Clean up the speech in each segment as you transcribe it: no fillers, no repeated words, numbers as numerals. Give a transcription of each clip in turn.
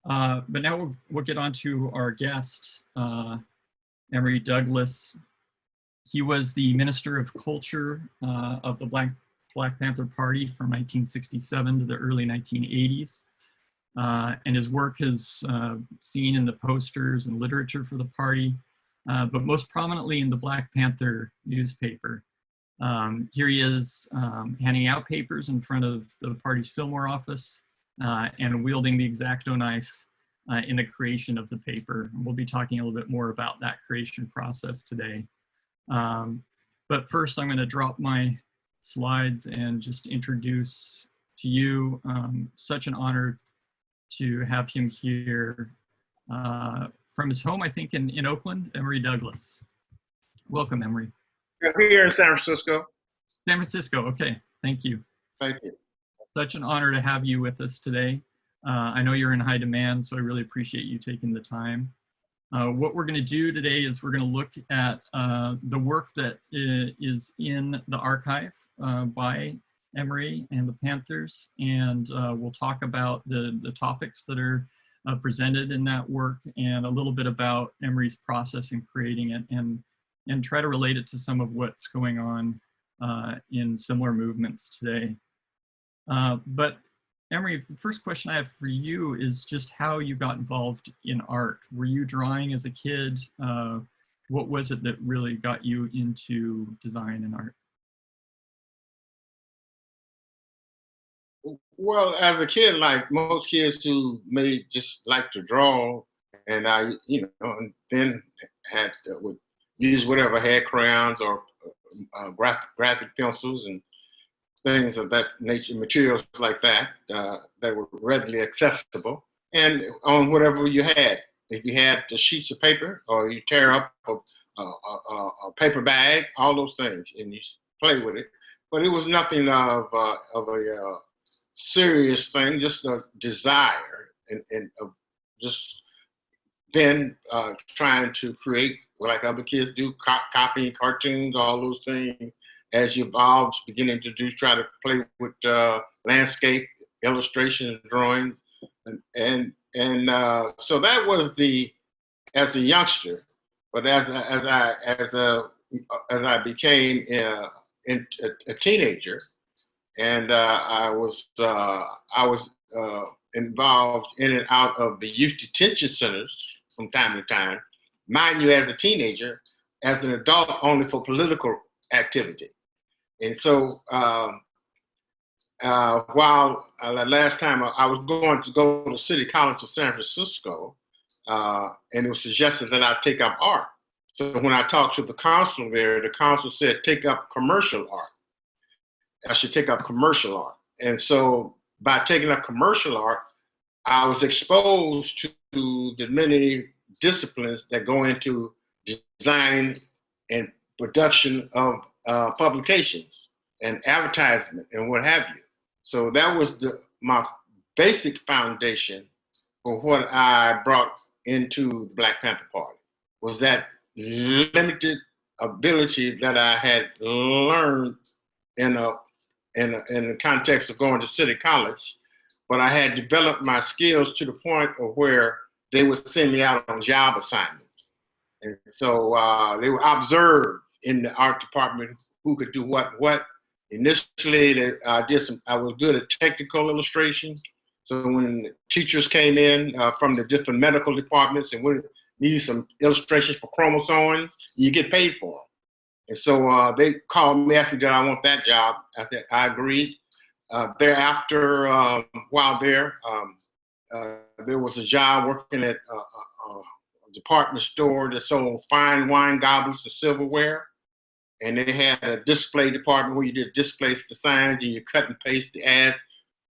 But now we'll get on to our guest, Emory Douglas. He was the Minister of Culture of the Black Panther Party from 1967 to the early 1980s. And his work is seen in the posters and literature for the party, but most prominently in the Black Panther newspaper. Here he is handing out papers in front of the party's Fillmore office and wielding the X-Acto knife in the creation of the paper. And we'll be talking a little bit more about that creation process today. But first, I'm going to drop my slides and just introduce to you. Such an honor to have him here from his home, I think, in Oakland, Emory Douglas. Welcome, Emory. Here in San Francisco. San Francisco, okay, thank you. Thank you. Such an honor to have you with us today. I know you're in high demand, so I really appreciate you taking the time. What we're going to do today is we're going to look at the work that is in the archive by Emory and the Panthers, and we'll talk about the topics that are presented in that work and a little bit about Emory's process in creating it, and try to relate it to some of what's going on in similar movements today. But Emory, the first question I have for you is just how you got involved in art. Were you drawing as a kid? What was it that really got you into design and art? Well, as a kid, like most kids who may just like to draw, and I, and then would use whatever, had crayons or graphic pencils and things of that nature, materials like that that were readily accessible, and on whatever you had. If you had the sheets of paper, or you tear up a paper bag, all those things, and you play with it. But it was nothing of a serious thing, just a desire, and just then trying to create like other kids do, copying cartoons, all those things. As you evolve, beginning to try to play with landscape illustration and drawings, and so that was as a youngster. But as I became a teenager, and I was involved in and out of the youth detention centers from time to time. Mind you, as a teenager, as an adult, only for political activity. And so while last time I was going to go to City College of San Francisco, and it was suggested that I take up art. So when I talked to the counselor there, the counselor said, take up commercial art. I should take up commercial art. And so by taking up commercial art, I was exposed to the many disciplines that go into design and production of publications and advertisement and what have you. So that was my basic foundation for what I brought into the Black Panther Party, was that limited ability that I had learned in the context of going to City College, but I had developed my skills to the point of where they would send me out on job assignments. And so they were observed in the art department who could do what. Initially, I was good at technical illustration. So when teachers came in from the different medical departments and would need some illustrations for chromosomes, you get paid for them. And so they called me, asked me, did I want that job? I said, I agreed. Thereafter, while there was a job working at a department store that sold fine wine goblets and silverware. And they had a display department where you did displace the signs and you cut and paste the ads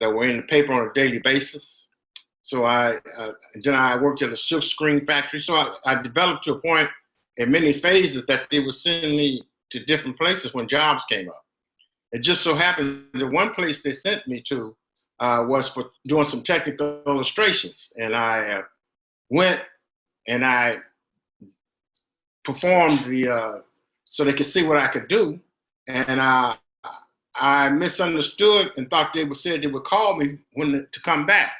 that were in the paper on a daily basis. So then I worked at a silk screen factory. So I developed to a point in many phases that they would send me to different places when jobs came up. It just so happened that one place they sent me to was for doing some technical illustrations. And I went and I performed so they could see what I could do. And I misunderstood and thought they said they would call me to come back.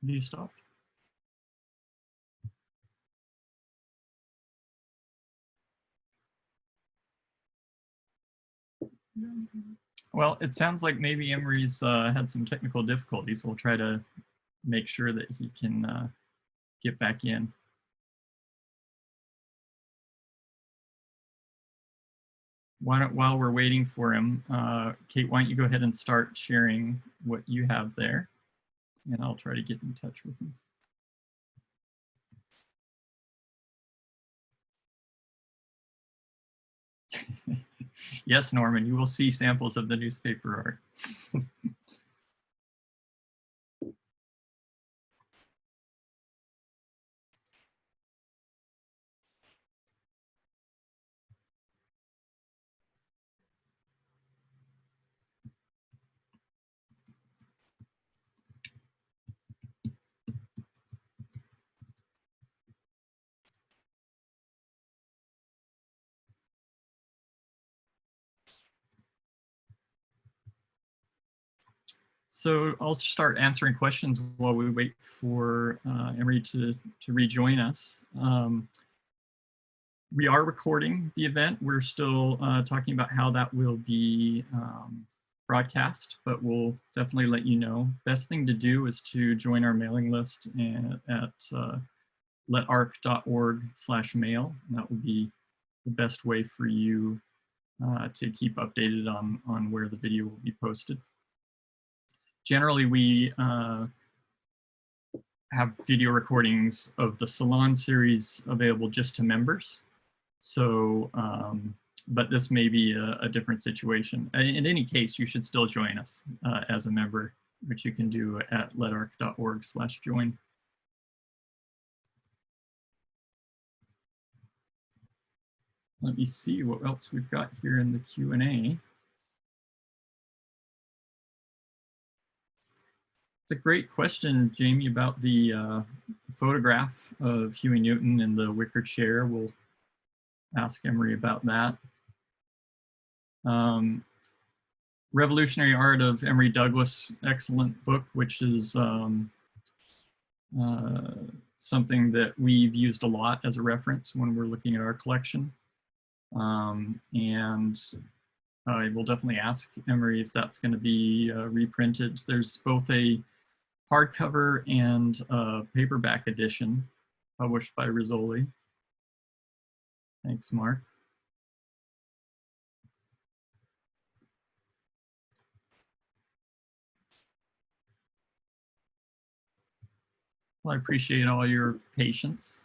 Do you stop? Well, it sounds like maybe Emory's had some technical difficulties. We'll try to make sure that he can get back in. While we're waiting for him, Kate, why don't you go ahead and start sharing what you have there, and I'll try to get in touch with him. Yes, Norman, you will see samples of the newspaper art. So I'll start answering questions while we wait for Emory to rejoin us. We are recording the event. We're still talking about how that will be broadcast, but we'll definitely let you know. Best thing to do is to join our mailing list at letarc.org/mail. That will be the best way for you to keep updated on where the video will be posted. Generally, we have video recordings of the Salon series available just to members. So, but this may be a different situation. In any case, you should still join us as a member, which you can do at letarc.org/join. Let me see what else we've got here in the Q&A. It's a great question, Jamie, about the photograph of Huey Newton in the wicker chair. We'll ask Emory about that. Revolutionary Art of Emory Douglas, excellent book, which is something that we've used a lot as a reference when we're looking at our collection. And I will definitely ask Emory if that's going to be reprinted. There's both a hardcover and a paperback edition published by Rizzoli. Thanks, Mark. Well, I appreciate all your patience.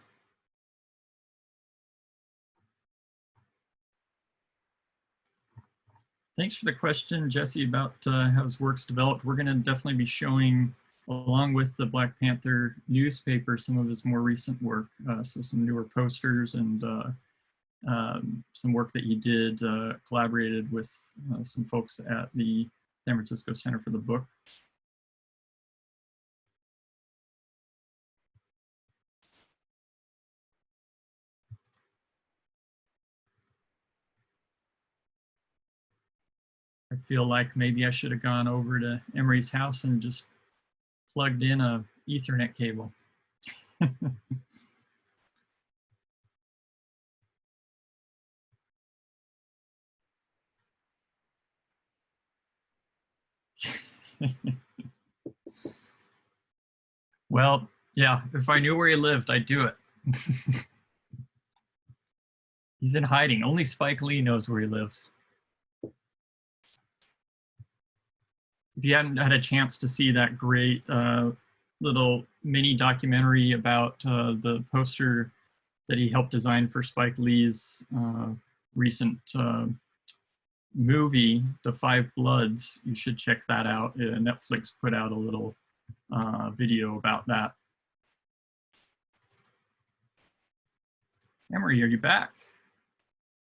Thanks for the question, Jesse, about how his work's developed. We're going to definitely be showing, along with the Black Panther newspaper, some of his more recent work. So some newer posters and some work that he did, collaborated with some folks at the San Francisco Center for the Book. I feel like maybe I should have gone over to Emory's house and just plugged in a Ethernet cable. Well, yeah, if I knew where he lived, I'd do it. He's in hiding. Only Spike Lee knows where he lives. If you hadn't had a chance to see that great little mini documentary about the poster that he helped design for Spike Lee's recent movie, The Five Bloods, you should check that out. Netflix put out a little video about that. Emory, are you back?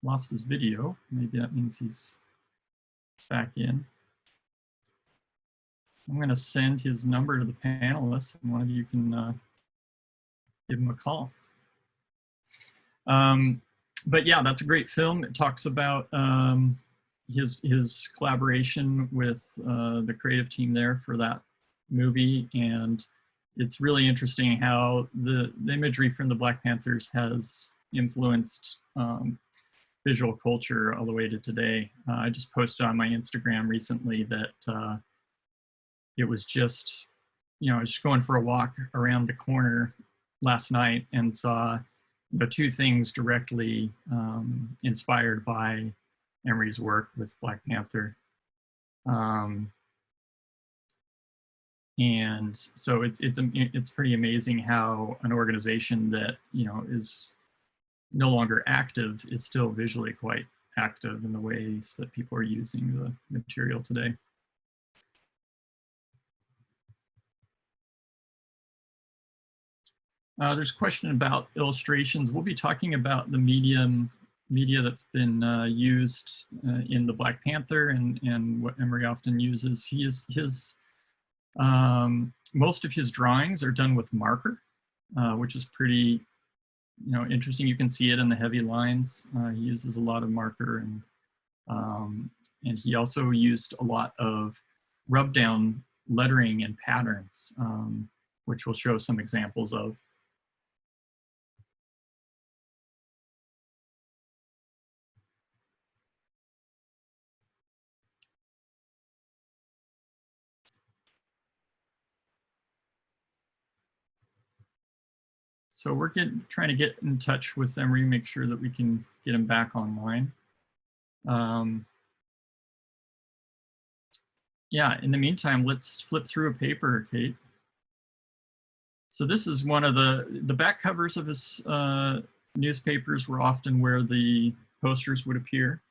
Lost his video. Maybe that means he's back in. I'm going to send his number to the panelists, and one of you can give him a call. But yeah, that's a great film. It talks about his collaboration with the creative team there for that movie, and it's really interesting how the imagery from the Black Panthers has influenced visual culture all the way to today. I just posted on my Instagram recently that it was just, I was just going for a walk around the corner last night and saw two things directly inspired by Emory's work with Black Panther. And so it's pretty amazing how an organization that is no longer active is still visually quite active in the ways that people are using the material today. There's a question about illustrations. We'll be talking about the media that's been used in the Black Panther and what Emory often uses. Most of his drawings are done with marker, which is pretty interesting. You can see it in the heavy lines. He uses a lot of marker, and he also used a lot of rub down lettering and patterns, which we'll show some examples of. So we're trying to get in touch with Emory, make sure that we can get him back online. Yeah, in the meantime, let's flip through a paper, Kate. So this is one of the back covers of his newspapers were often where the posters would appear.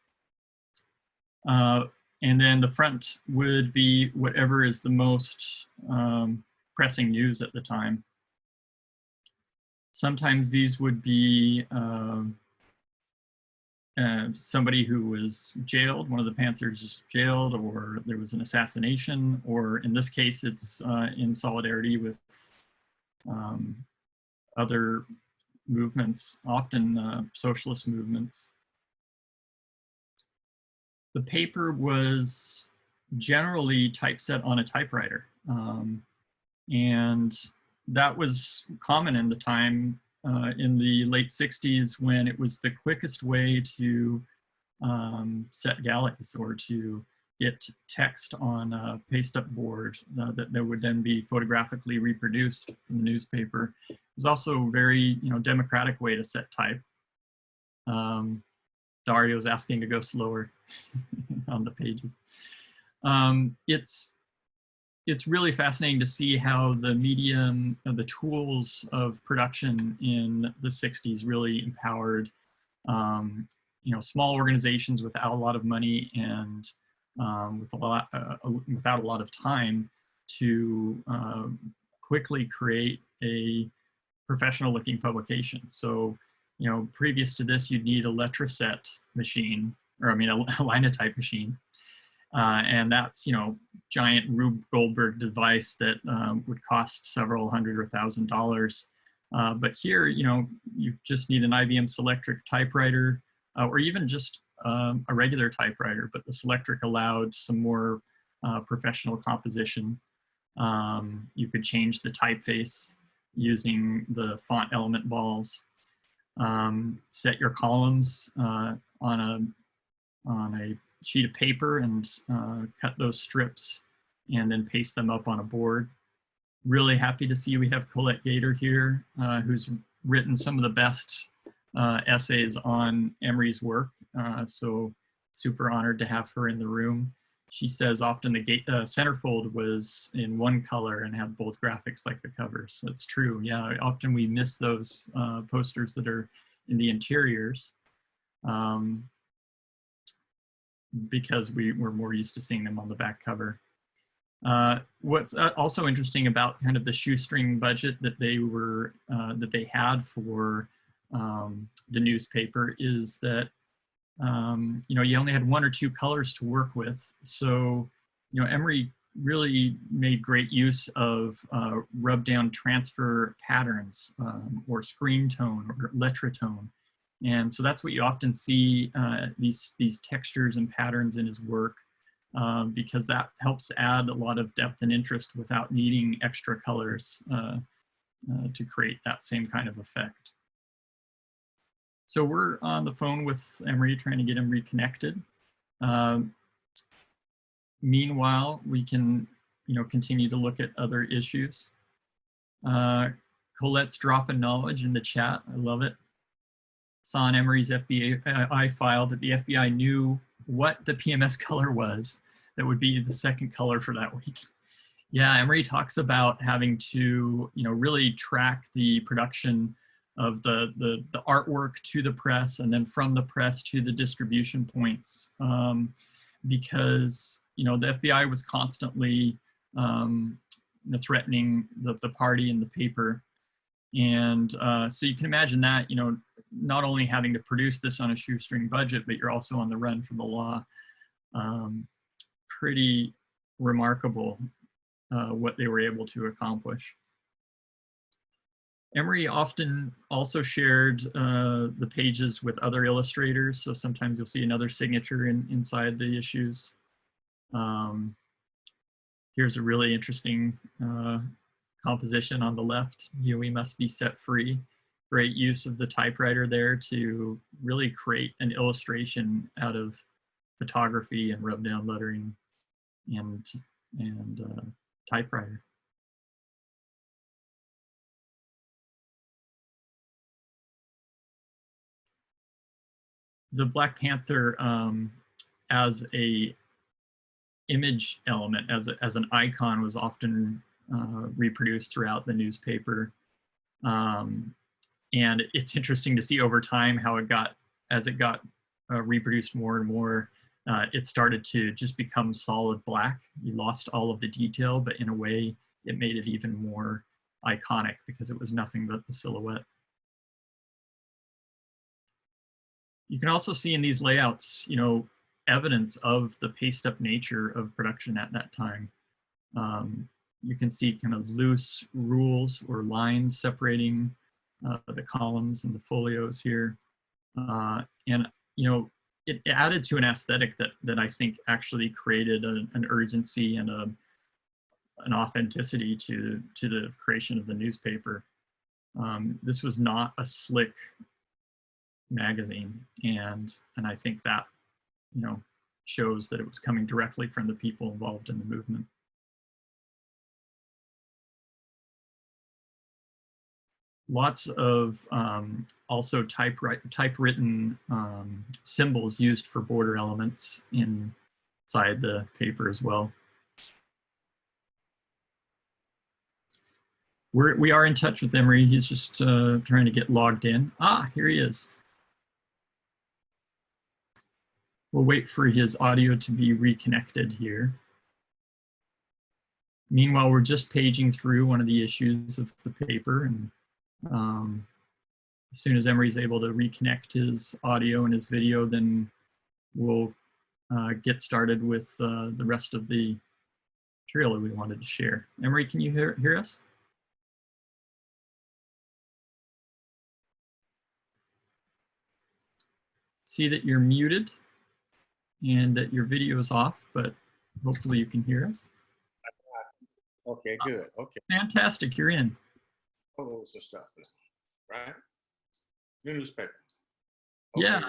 And then the front would be whatever is the most pressing news at the time. Sometimes these would be somebody who was jailed, one of the Panthers was jailed, or there was an assassination, or in this case, it's in solidarity with other movements, often socialist movements. The paper was generally typeset on a typewriter. And that was common in the time in the late 60s, when it was the quickest way to set galleys or to get text on a paste-up board that would then be photographically reproduced from the newspaper. It was also a very democratic way to set type. Dario's asking to go slower on the pages. It's really fascinating to see how the medium, the tools of production in the 60s really empowered small organizations without a lot of money and without a lot of time to quickly create a professional looking publication. So, previous to this, you'd need a letraset machine, or a linotype machine. And that's, giant Rube Goldberg device that would cost several hundred or $1,000. But here, you just need an IBM Selectric typewriter, or even just a regular typewriter, but the Selectric allowed some more professional composition. You could change the typeface using the font element balls. Set your columns on a sheet of paper and cut those strips and then paste them up on a board. Really happy to see we have Colette Gator here, who's written some of the best essays on Emory's work. So super honored to have her in the room. She says often the centerfold was in one color and had bold graphics like the covers. So that's true. Yeah, often we miss those posters that are in the interiors because we're more used to seeing them on the back cover. What's also interesting about kind of the shoestring budget that they had for the newspaper is that you only had one or two colors to work with. So, Emory really made great use of rub down transfer patterns or screen tone or letratone. And so that's what you often see, these textures and patterns in his work. because that helps add a lot of depth and interest without needing extra colors to create that same kind of effect. So we're on the phone with Emory trying to get him reconnected. Meanwhile, we can continue to look at other issues. Colette's dropping knowledge in the chat. I love it. Saw in Emory's FBI file that the FBI knew what the PMS color was that would be the second color for that week. Yeah, Emory talks about having to really track the production of the artwork to the press, and then from the press to the distribution points, because the FBI was constantly threatening the party and the paper. And so you can imagine that, not only having to produce this on a shoestring budget, but you're also on the run from the law. Pretty remarkable what they were able to accomplish. Emory often also shared the pages with other illustrators, so sometimes you'll see another signature inside the issues. Here's a really interesting composition on the left. We must be set free. Great use of the typewriter there to really create an illustration out of photography and rub down lettering and typewriter. The Black Panther as a image element, as an icon, was often reproduced throughout the newspaper. And it's interesting to see over time how as it got reproduced more and more, it started to just become solid black. You lost all of the detail, but in a way, it made it even more iconic because it was nothing but the silhouette. You can also see in these layouts, evidence of the paced up nature of production at that time. You can see kind of loose rules or lines separating the columns and the folios here. And, it added to an aesthetic that I think actually created an urgency and an authenticity to the creation of the newspaper. This was not a slick magazine, and I think that shows that it was coming directly from the people involved in the movement. Lots of also typewritten symbols used for border elements inside the paper as well. We are in touch with Emory. He's just trying to get logged in. Ah, here he is. We'll wait for his audio to be reconnected here. Meanwhile, we're just paging through one of the issues of the paper, and as soon as Emory's able to reconnect his audio and his video, then we'll get started with the rest of the material that we wanted to share. Emory, can you hear us? See that you're muted and that your video is off, but hopefully you can hear us. Okay, good. Okay. Fantastic, you're in. All those stuff, right? Your newspaper. Okay, Yeah,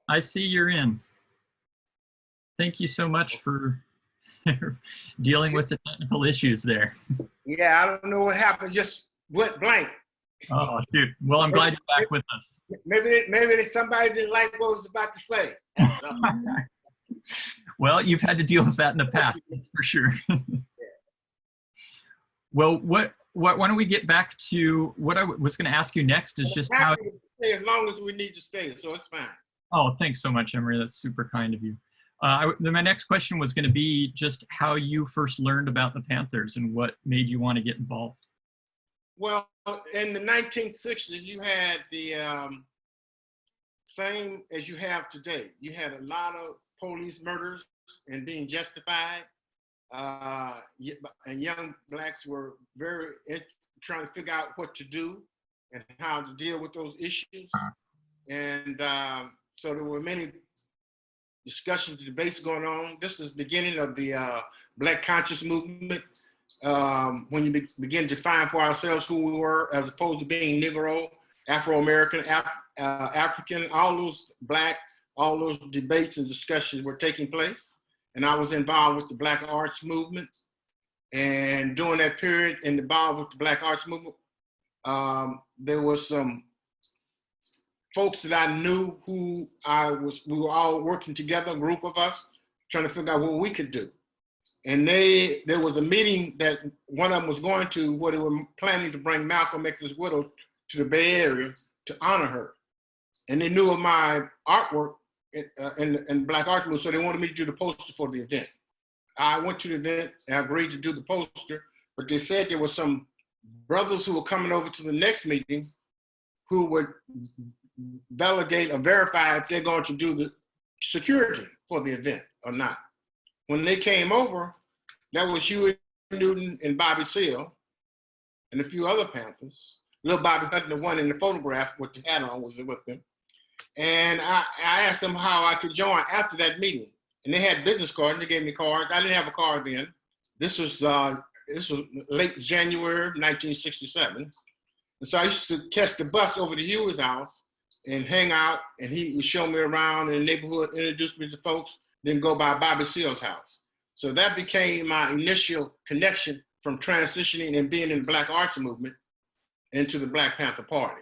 I see you're in. Thank you so much for dealing with the technical issues there. Yeah, I don't know what happened. Just went blank. Oh, shoot. Well, I'm glad you're back with us. Maybe somebody didn't like what I was about to say. Well, you've had to deal with that in the past, that's for sure. Well, why don't we get back to what I was going to ask you next is just how... As long as we need to stay, so it's fine. Oh, thanks so much, Emory. That's super kind of you. My next question was going to be just how you first learned about the Panthers and what made you want to get involved. Well, in the 1960s, you had the same as you have today. You had a lot of police murders and being justified. And young blacks were very trying to figure out what to do and how to deal with those issues. And so there were many discussions, debates going on. This is the beginning of the Black conscious movement. When you begin to define for ourselves who we were, as opposed to being Negro, Afro-American, African, all those Black, all those debates and discussions were taking place. And I was involved with the Black arts movement. And during that period, involved with the Black arts movement, there was some folks that I knew who we were all working together, a group of us, trying to figure out what we could do. And there was a meeting that one of them was going to, where they were planning to bring Malcolm X's widow to the Bay Area to honor her. And they knew of my artwork in Black art movement, so they wanted me to do the poster for the event. I went to the event and I agreed to do the poster, but they said there were some brothers who were coming over to the next meeting who would validate or verify if they're going to do the security for the event or not. When they came over, that was Huey Newton and Bobby Seale and a few other Panthers. Little Bobby Hutton, the one in the photograph with the hat on, was with them. And I asked them how I could join after that meeting. And they had business cards, and they gave me cards. I didn't have a card then. This was late January 1967. And so I used to catch the bus over to Huey's house and hang out, and he would show me around in the neighborhood, introduce me to folks, then go by Bobby Seale's house. So that became my initial connection from transitioning and being in the Black arts movement into the Black Panther Party.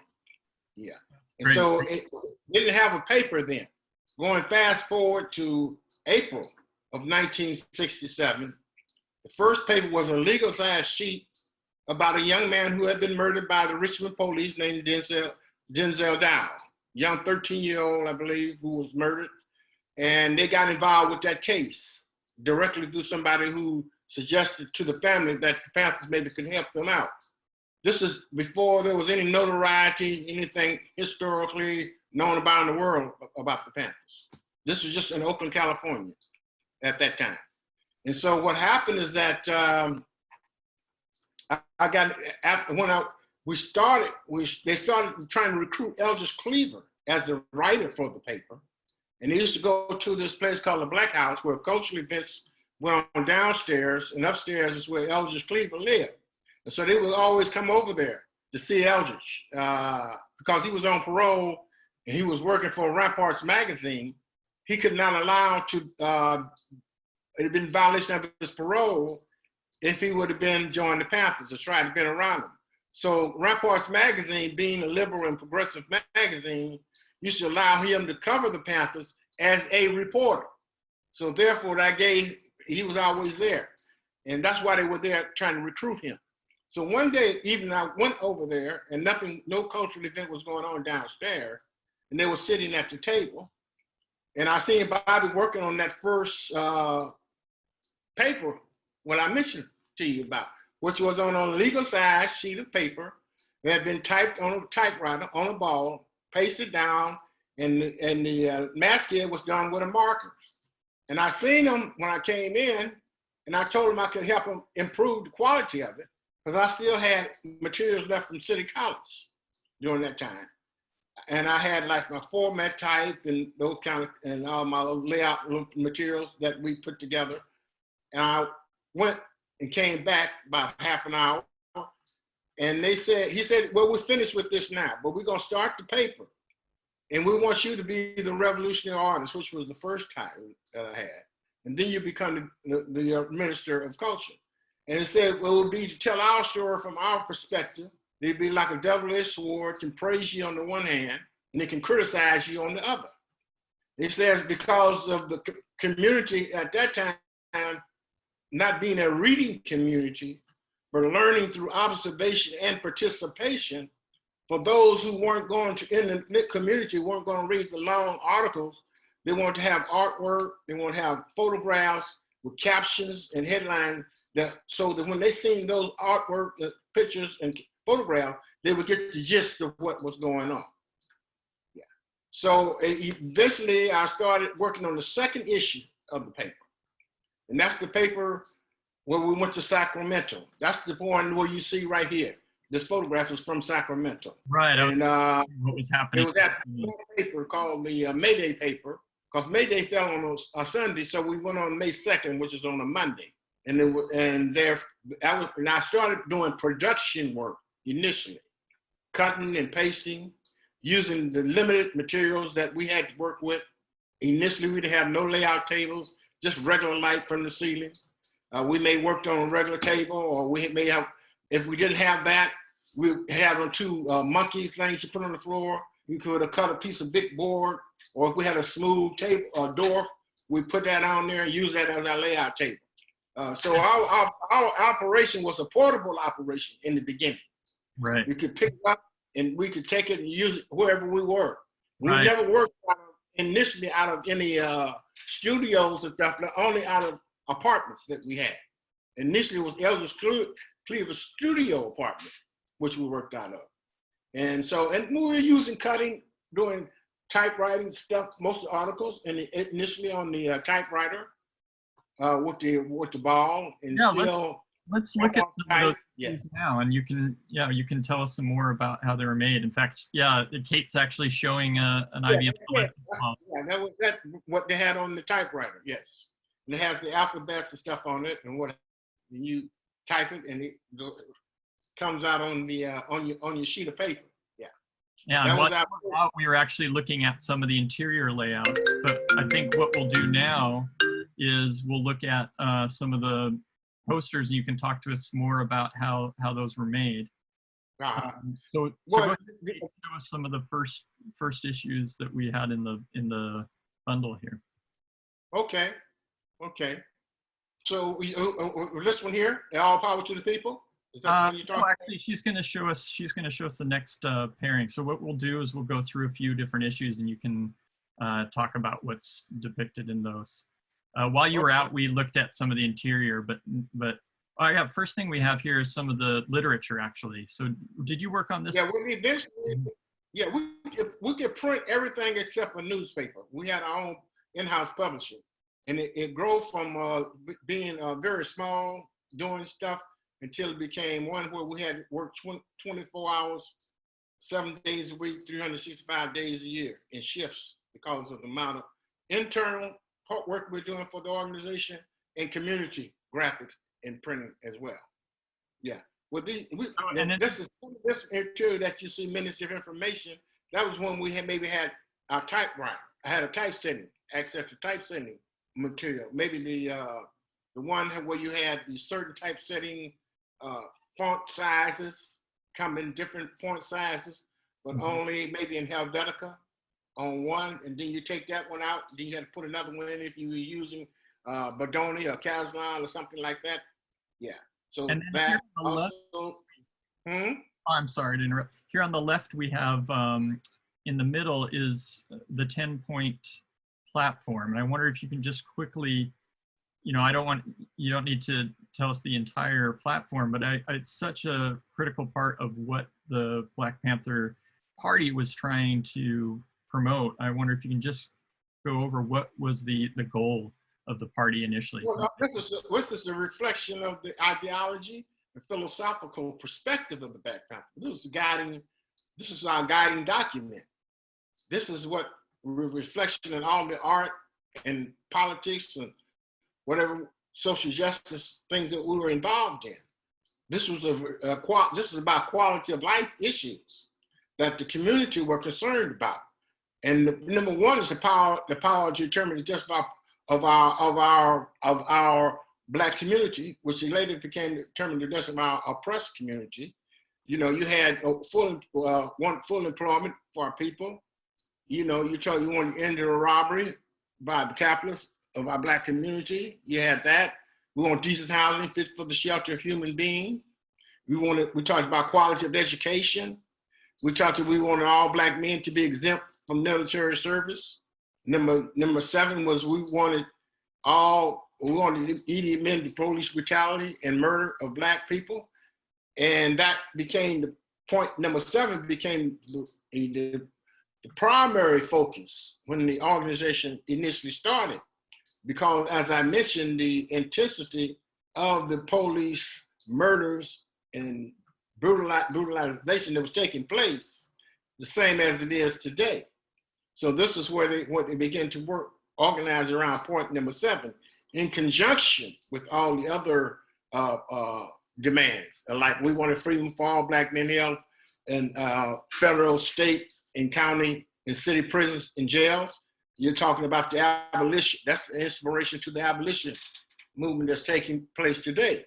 Yeah. And Great. so it didn't have a paper then. Going fast forward to April of 1967, the first paper was a legal-sized sheet about a young man who had been murdered by the Richmond police named Denzel Dow, young 13-year-old, I believe, who was murdered. And they got involved with that case directly through somebody who suggested to the family that the Panthers maybe could help them out. This is before there was any notoriety, anything historically known about in the world about the Panthers. This was just in Oakland, California at that time. And so what happened is that they started trying to recruit Eldridge Cleaver as the writer for the paper. And they used to go to this place called the Black House, where cultural events went on downstairs, and upstairs is where Eldridge Cleaver lived. And so they would always come over there to see Eldridge because he was on parole and he was working for Ramparts magazine. He could not allow to, it had been in violation of his parole if he would have been joined the Panthers or tried to be around them. So Ramparts magazine, being a liberal and progressive magazine, used to allow him to cover the Panthers as a reporter. So therefore he was always there. And that's why they were there trying to recruit him. So one day, even I went over there and no cultural event was going on downstairs, and they were sitting at the table. And I seen Bobby working on that first paper, what I mentioned to you about, which was on a legal-sized sheet of paper that had been typed on a typewriter on a ball, pasted down, and the masthead was done with a marker. And I seen him when I came in, and I told him I could help him improve the quality of it, because I still had materials left from City College during that time. And I had like my format type and those kind of, and all my layout materials that we put together. And I went and came back about half an hour. And he said, well, we're finished with this now, but we're gonna start the paper. And we want you to be the revolutionary artist, which was the first title that I had. And then you become the minister of culture. And it said, well, it would be to tell our story from our perspective. They'd be like a double-edged sword, can praise you on the one hand, and they can criticize you on the other. It says because of the community at that time, not being a reading community, but learning through observation and participation, for those who weren't going to, in the community, weren't going to read the long articles, they want to have artwork, they want to have photographs with captions and headlines, so that when they seen those artwork, pictures and photographs, they would get the gist of what was going on. Yeah. So eventually I started working on the second issue of the paper. And that's the paper where we went to Sacramento. That's the one where you see right here. This photograph is from Sacramento. Right. And what was happening? it was that paper called the Mayday paper, because May Day fell on a Sunday, so we went on May 2nd, which is on a Monday. And I started doing production work initially, cutting and pasting, using the limited materials that we had to work with. Initially, we didn't have no layout tables, just regular light from the ceiling. We may worked on a regular table, or we may have, if we didn't have that, we had on two monkey things to put on the floor. We could have cut a piece of big board, or if we had a smooth table or door, we put that on there and use that as our layout table. So our operation was a portable operation in the beginning. Right. We could pick it up and we could take it and use it wherever we were. We Right. never worked initially out of any studios and stuff, but only out of apartments that we had. Initially, it was Elvis Cleaver's studio apartment, which we worked out of. And we were using cutting, doing typewriting stuff, most of the articles, and initially on the typewriter with the ball. And let's look at some of those now, and you can tell us some more about how they were made. In fact, Kate's actually showing an IBM. That's what they had on the typewriter. Yes, and it has the alphabets and stuff on it, and you type it, and it comes out on the on your sheet of paper. Yeah, we were actually looking at some of the interior layouts, but I think what we'll do now is we'll look at some of the posters, and you can talk to us more about how those were made. So go ahead and show us some of the first issues that we had in the bundle here. Okay. So this one here, All Power to the People. Is that what you're talking about? Actually, she's going to show us the next pairing. So what we'll do is we'll go through a few different issues, and you can talk about what's depicted in those. While you were out, we looked at some of the interior, but first thing we have here is some of the literature, actually. So did you work on this? Yeah, we could print everything except a newspaper. We had our own in-house publisher, and it grew from being very small, doing stuff, until it became one where we had to work 24 hours, 7 days a week, 365 days a year in shifts because of the amount of internal work we're doing for the organization and community graphics and printing as well. Yeah. Well, this interior that you see, minutes of information, that was when we had our typewriter. I had a typesetting, access to typesetting material. Maybe the one where you had the certain typesetting font sizes come in different font sizes, but only maybe in Helvetica on one, and then you take that one out, then you had to put another one in if you were using Bodoni or Caslon or something like that. Yeah. So that also. I'm sorry to interrupt. Here on the left, we have in the middle is the 10-point platform, and I wonder if you can just quickly, you don't need to tell us the entire platform, but it's such a critical part of what the Black Panther Party was trying to promote. I wonder if you can just go over what was the goal of the party initially. Well, this is a reflection of the ideology and philosophical perspective of the Black Panther. This is our guiding document. This is what reflection in all the art and politics and whatever social justice things that we were involved in. This was this is about quality of life issues that the community were concerned about. And number one is the power to determine the just of our Black community, which later became determined the just of our oppressed community. You had full employment for our people. You wanted to end the robbery by the capitalists of our Black community. You had that. We want decent housing fit for the shelter of human beings. We talked about quality of education. We wanted all Black men to be exempt from military service. Number 7 was we wanted Idi Amin to police brutality and murder of Black people. And that became the point. Number 7 became the primary focus when the organization initially started. Because as I mentioned, the intensity of the police murders and brutalization that was taking place, the same as it is today. So this is where they began to work organized around point number 7 in conjunction with all the other demands. Like we wanted freedom for all black men held in federal, state, and county and city prisons and jails. You're talking about the abolition. That's the inspiration to the abolition movement that's taking place today.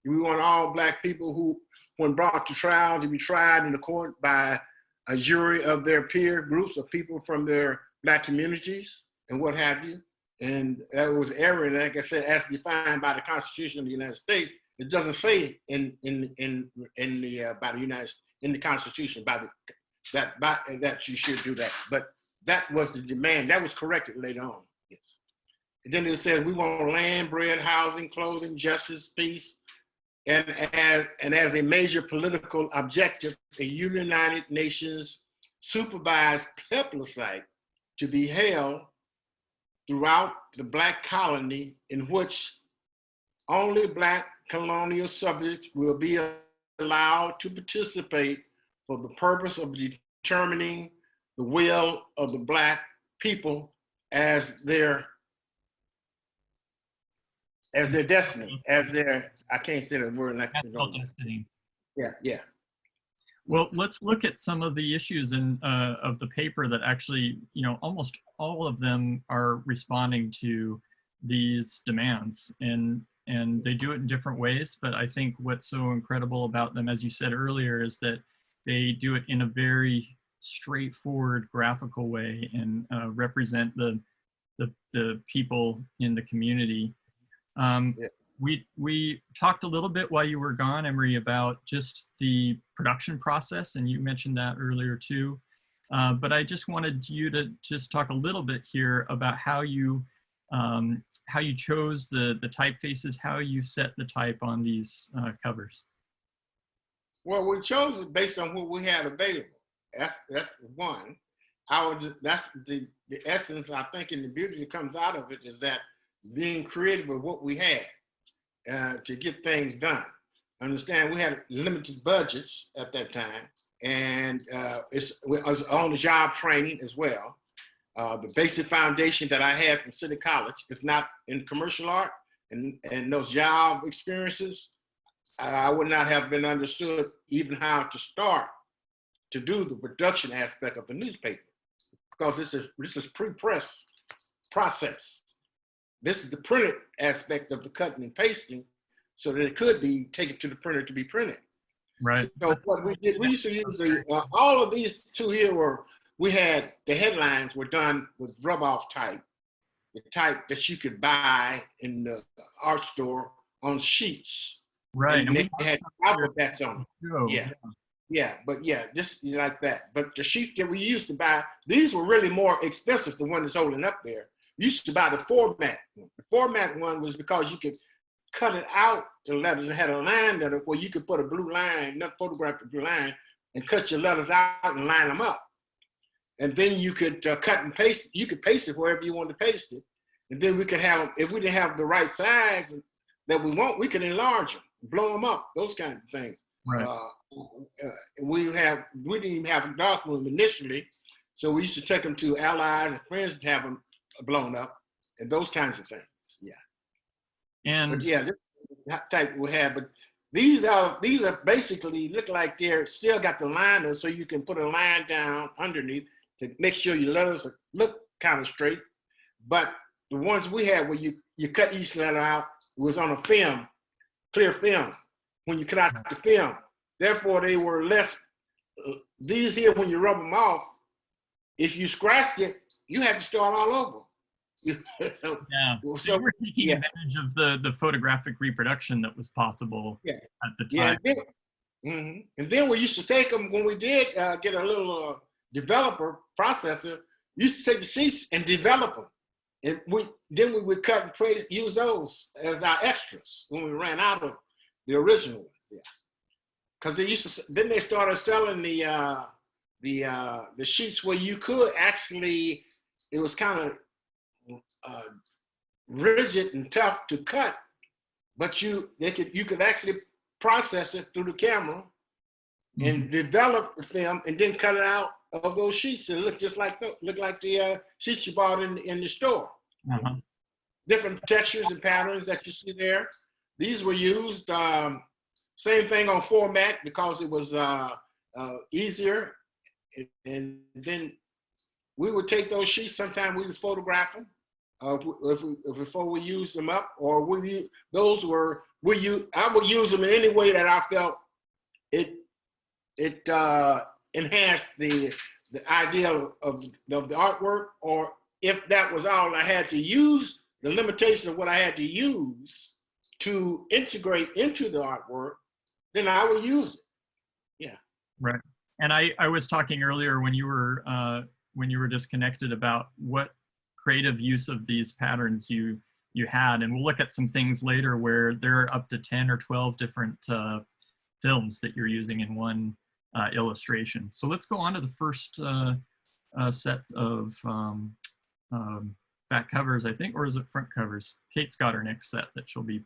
We want all black people who, when brought to trial, to be tried in the court by a jury of their peer groups of people from their black communities and what have you. And that was error, and like I said, as defined by the Constitution of the United States, it doesn't say in the Constitution that you should do that. But that was the demand. That was corrected later on. Yes. And then it says we want land, bread, housing, clothing, justice, peace, and as a major political objective, a United Nations supervised plebiscite to be held throughout the black colony, in which only black colonial subjects will be allowed to participate for the purpose of determining the will of the black people as their destiny, as their, I can't say the word like destiny. Yeah. Well, let's look at some of the issues of the paper that actually, almost all of them are responding to these demands, and they do it in different ways. But I think what's so incredible about them, as you said earlier, is that they do it in a very straightforward, graphical way and represent the people in the community. Yes. We talked a little bit while you were gone, Emory, about just the production process, and you mentioned that earlier too. But I just wanted you to just talk a little bit here about how you chose the typefaces, how you set the type on these covers. Well, we chose it based on what we had available. That's one. That's the essence, I think, and the beauty that comes out of it is that being creative with what we had to get things done. Understand, we had limited budgets at that time, and it was on-the-job training as well. The basic foundation that I had from City College is not in commercial art, and those job experiences, I would not have been understood even how to start to do the production aspect of the newspaper, because this is pre-press process. This is the printed aspect of the cutting and pasting, so that it could be taken to the printer to be printed. Right. So what we did, we used to use all of these two here we had the headlines were done with rub-off type, the type that you could buy in the art store on sheets. Right. And they had alphabets on them. Yeah. Yeah, but yeah, just like that. But the sheets that we used to buy, these were really more expensive than the one that's holding up there. You used to buy the format. The format one was because you could cut it out, the letters, and had a line that where you could put a blue line, not photograph the blue line, and cut your letters out and line them up. And then you could cut and paste. You could paste it wherever you wanted to paste it. And then we could have, if we didn't have the right size that we want, we could enlarge them, blow them up, those kinds of things. Right. We didn't even have a dark room initially, so we used to take them to allies and friends to have them blown up, and those kinds of things. Yeah. And but yeah, this type we have, but these are basically look like they're still got the liner, so you can put a line down underneath to make sure your letters look kind of straight. But the ones we had where you cut each letter out, it was on a film, clear film. When you cut out the film, therefore they were less. These here, when you rub them off, if you scratched it, you had to start all over. So you were taking advantage of the photographic reproduction that was possible at the time. And then we used to take them when we did get a little developer processor. We used to take the sheets and develop them, and then we would cut and use those as our extras when we ran out of the original ones. Yeah, because they used to. Then they started selling the sheets where you could actually. It was kind of rigid and tough to cut, but you could actually process it through the camera and develop the film and then cut it out of those sheets and look just like the sheets you bought in the store. Uh-huh. Different textures and patterns that you see there. These were used, same thing on format because it was easier. And then we would take those sheets, sometimes we would photograph them before we used them up, or I would use them in any way that I felt it enhanced the idea of the artwork, or if that was all I had to use, the limitation of what I had to use to integrate into the artwork, then I would use it. Yeah. Right. And I was talking earlier when you were disconnected about what creative use of these patterns you had, and we'll look at some things later where there are up to 10 or 12 different films that you're using in one illustration. So let's go on to the first set of back covers, I think, or is it front covers? Kate's got her next set that she'll be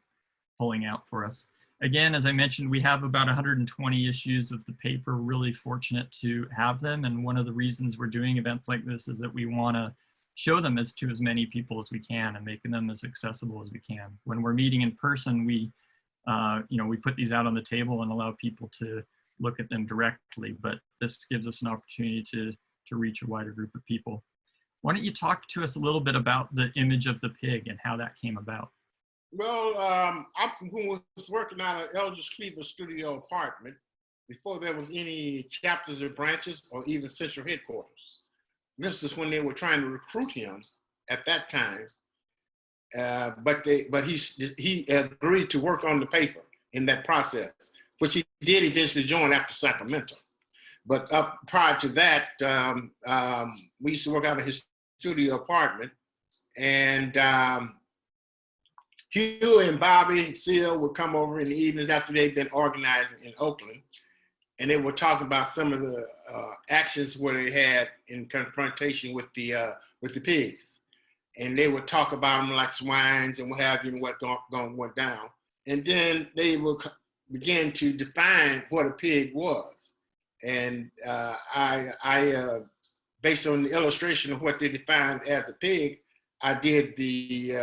pulling out for us. Again, as I mentioned, we have about 120 issues of the paper. We're really fortunate to have them. And one of the reasons we're doing events like this is that we want to show them to as many people as we can and making them as accessible as we can. When we're meeting in person, we put these out on the table and allow people to look at them directly, but this gives us an opportunity to reach a wider group of people. Why don't you talk to us a little bit about the image of the pig and how that came about? Well, I was working out of Eldridge Cleaver's studio apartment before there was any chapters or branches or even central headquarters. This is when they were trying to recruit him at that time, but he agreed to work on the paper in that process, which he did eventually join after Sacramento. But prior to that, we used to work out of his studio apartment, and Hugh and Bobby Seal would come over in the evenings after they'd been organizing in Oakland, and they would talk about some of the actions where they had in confrontation with the pigs, and they would talk about them like swines and what have you, and what went down, and then they would begin to define what a pig was, and I based on the illustration of what they defined as a pig, I did the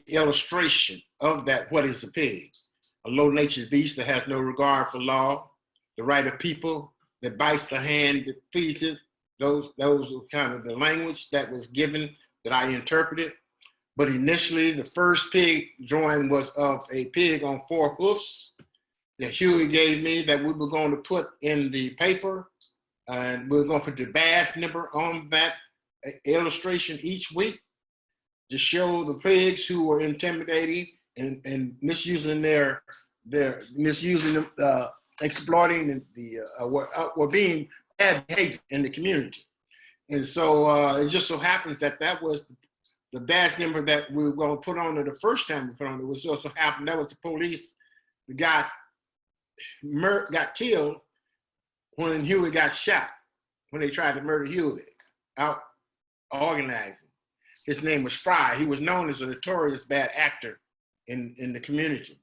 illustration of that. What is a pig? A low-natured beast that has no regard for law, the right of people, that bites the hand that feeds it. Those were kind of the language that was given that I interpreted. But initially, the first pig drawing was of a pig on 4 hoofs that Huey gave me that we were going to put in the paper. And we were going to put the badge number on that illustration each week to show the pigs who were intimidating and misusing exploiting were being bad behavior in the community. And so it just so happens that was the badge number that we were going to put on it the first time we put on it. It was also happened that was the police that got killed when Huey got shot, when they tried to murder Huey out organizing. His name was Fry. He was known as a notorious bad actor in the community.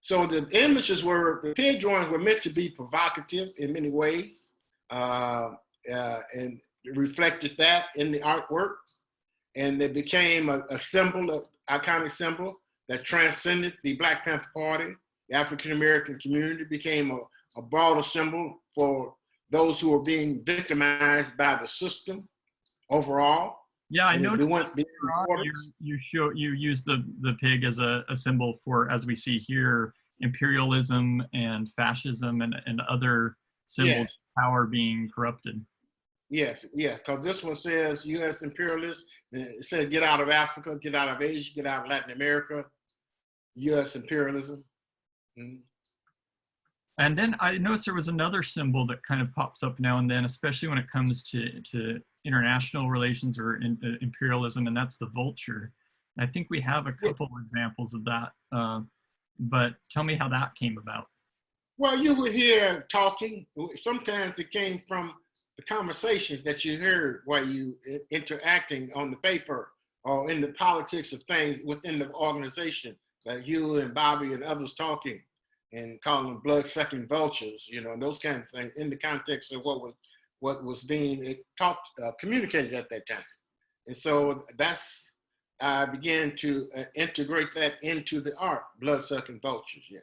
So the images the pig drawings were meant to be provocative in many ways, and reflected that in the artwork. And they became a symbol, an iconic symbol that transcended the Black Panther Party. The African-American community became a broader symbol for those who were being victimized by the system overall. Yeah, I know you use the pig as a symbol for, as we see here, imperialism and fascism and other symbols of power being corrupted. Yes, yeah, because this one says U.S. imperialists, and it says get out of Africa, get out of Asia, get out of Latin America, U.S. imperialism. Mm-hmm. And then I noticed there was another symbol that kind of pops up now and then, especially when it comes to international relations or imperialism, and that's the vulture. I think we have a couple of examples of that, but tell me how that came about. Well, you were here talking. Sometimes it came from the conversations that you heard while you interacting on the paper or in the politics of things within the organization, like you and Bobby and others talking and calling them blood-sucking vultures, and those kind of things in the context of what was being communicated at that time. And so I began to integrate that into the art, blood-sucking vultures, yes.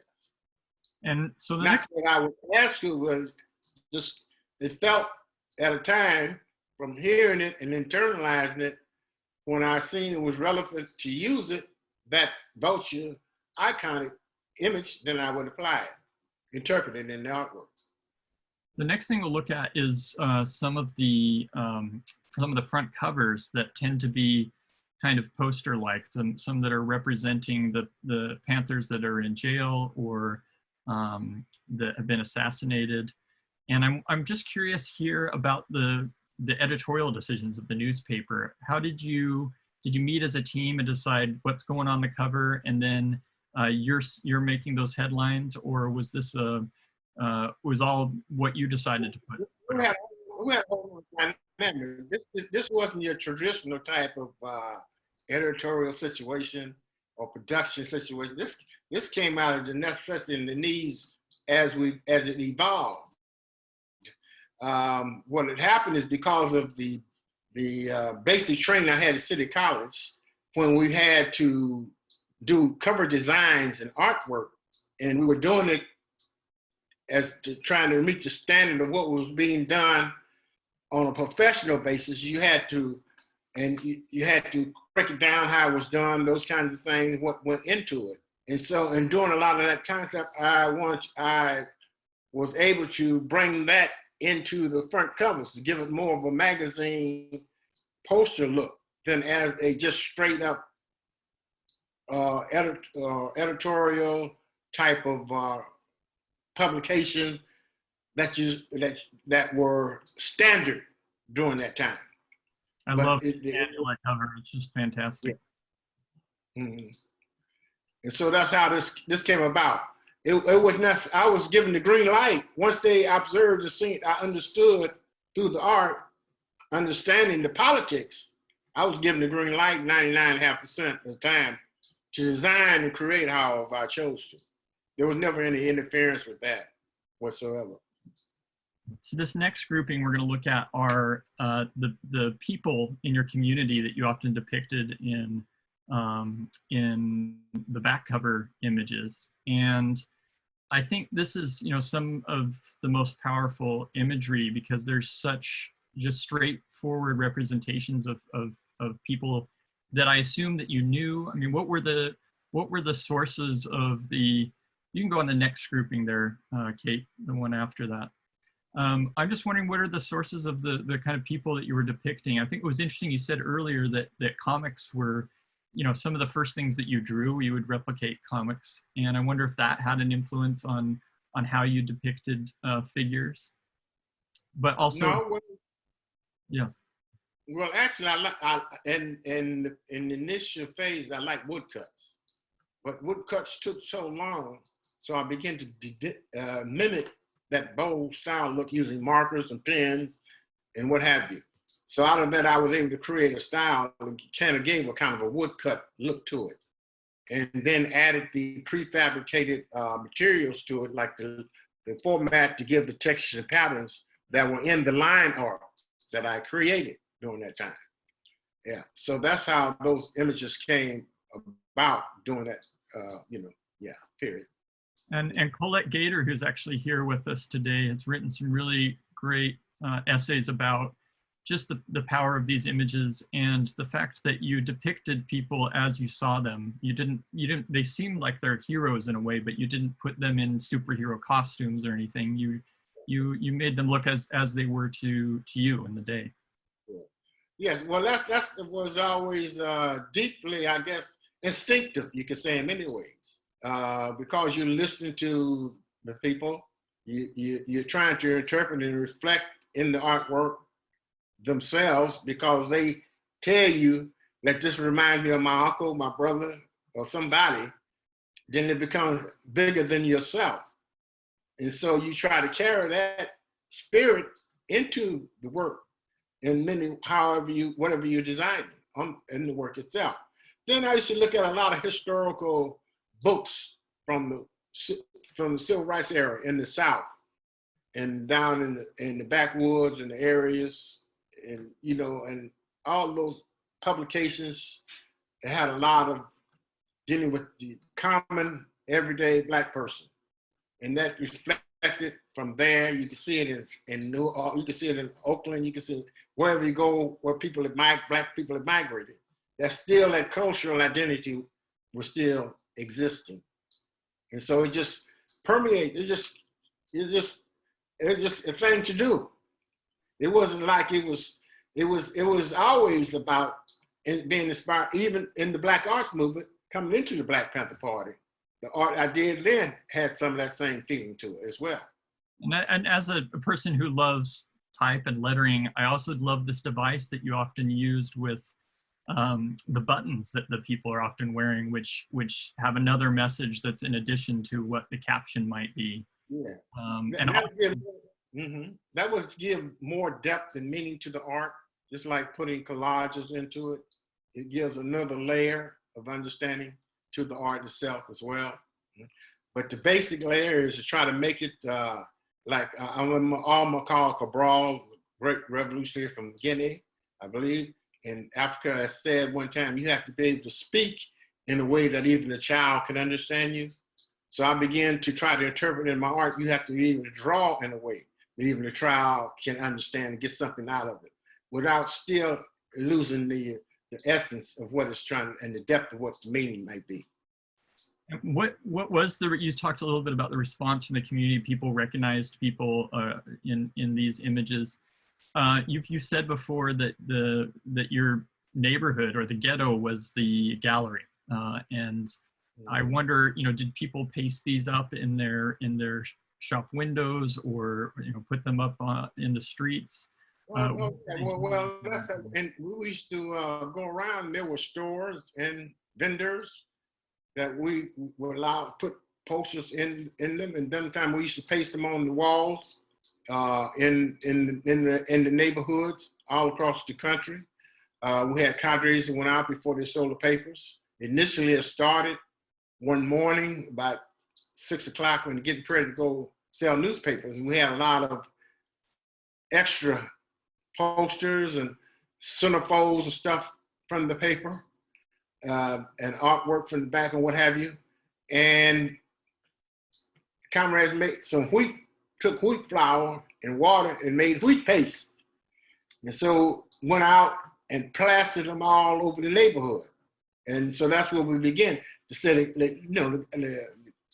And so the Not next, that I would ask you was just, it felt at a time from hearing it and internalizing it, when I seen it was relevant to use it, that vulture iconic image, then I would apply it, interpret it in the artwork. the next thing we'll look at is some of the front covers that tend to be kind of poster-like, some that are representing the Panthers that are in jail or that have been assassinated. And I'm just curious here about the editorial decisions of the newspaper. How did you meet as a team and decide what's going on the cover, and then you're making those headlines, or was this was all what you decided to put? We had a whole dynamic. This wasn't your traditional type of editorial situation or production situation. This came out of the necessity and the needs as it evolved. What had happened is because of the basic training I had at City College, when we had to do cover designs and artwork, and we were doing it as to trying to meet the standard of what was being done on a professional basis, you had to break it down how it was done, those kinds of things, what went into it. And so in doing a lot of that concept, I was able to bring that into the front covers to give it more of a magazine poster look than as a just straight up editorial type of publication that were standard during that time. I love the Angela cover. It's just fantastic. Yeah. Mm-hmm. And so that's how this came about. It was not, I was given the green light. Once they observed the scene, I understood through the art, understanding the politics, I was given the green light 99.5% of the time to design and create however I chose to. There was never any interference with that whatsoever. So this next grouping we're going to look at are the people in your community that you often depicted in the back cover images. And I think this is, some of the most powerful imagery because there's such just straightforward representations of people that I assume that you knew. I mean, what were the sources of the, you can go on the next grouping there, Kate, the one after that. I'm just wondering, what are the sources of the kind of people that you were depicting? I think it was interesting you said earlier that comics were, some of the first things that you drew, you would replicate comics. And I wonder if that had an influence on how you depicted figures. But also, no, yeah. Well, actually, in the initial phase, I like woodcuts, but woodcuts took so long, so I began to mimic that bold style look using markers and pens and what have you. So out of that, I was able to create a style that kind of gave a kind of a woodcut look to it, and then added the prefabricated materials to it, like the format to give the textures and patterns that were in the line art that I created during that time. Yeah, so that's how those images came about during that, period. And Colette Gator, who's actually here with us today, has written some really great essays about just the power of these images and the fact that you depicted people as you saw them. They seemed like they're heroes in a way, but you didn't put them in superhero costumes or anything. You made them look as they were to you in the day. Yes, well, that was always deeply, I guess, instinctive, you could say in many ways, because you listen to the people, you're trying to interpret and reflect in the artwork themselves, because they tell you that this reminds me of my uncle, my brother, or somebody, then it becomes bigger than yourself. And so you try to carry that spirit into the work in whatever you're designing in the work itself. Then I used to look at a lot of historical books from the Civil Rights era in the South and down in the backwoods and the areas, and and all those publications that had a lot of dealing with the common everyday Black person. And that reflected from there. You can see it in New York, you can see it in Oakland, you can see it wherever you go, where people have Black people have migrated. That's still that cultural identity was still existing. And so it just permeates, it's just a thing to do. It wasn't like it was always about being inspired, even in the Black arts movement, coming into the Black Panther Party. The art I did then had some of that same feeling to it as well. And as a person who loves type and lettering, I also love this device that you often used with the buttons that the people are often wearing, which have another message that's in addition to what the caption might be. Yeah. That was to give more depth and meaning to the art, just like putting collages into it. It gives another layer of understanding to the art itself as well. But the basic layer is to try to make it like Al-Makal Cabral, great revolutionary from Guinea, I believe, in Africa, has said one time, you have to be able to speak in a way that even a child can understand you. So I began to try to interpret in my art, you have to be able to draw in a way that even a child can understand and get something out of it, without still losing the essence of what it's trying and the depth of what the meaning might be. What was you talked a little bit about the response from the community? People recognized people in these images. You said before that your neighborhood or the ghetto was the gallery, and I wonder, did people paste these up in their shop windows, or put them up in the streets? Well, that's and we used to go around. There were stores and vendors that we were allowed to put posters in them, and then time we used to paste them on the walls in the neighborhoods all across the country. We had cadres that went out before they sold the papers. Initially, it started one morning about 6 o'clock when getting ready to go sell newspapers, and we had a lot of extra posters and centerfolds and stuff from the paper, and artwork from the back and what have you. And comrades made some took wheat flour and water and made wheat paste. And so went out and plastered them all over the neighborhood. And so that's where we began to say that,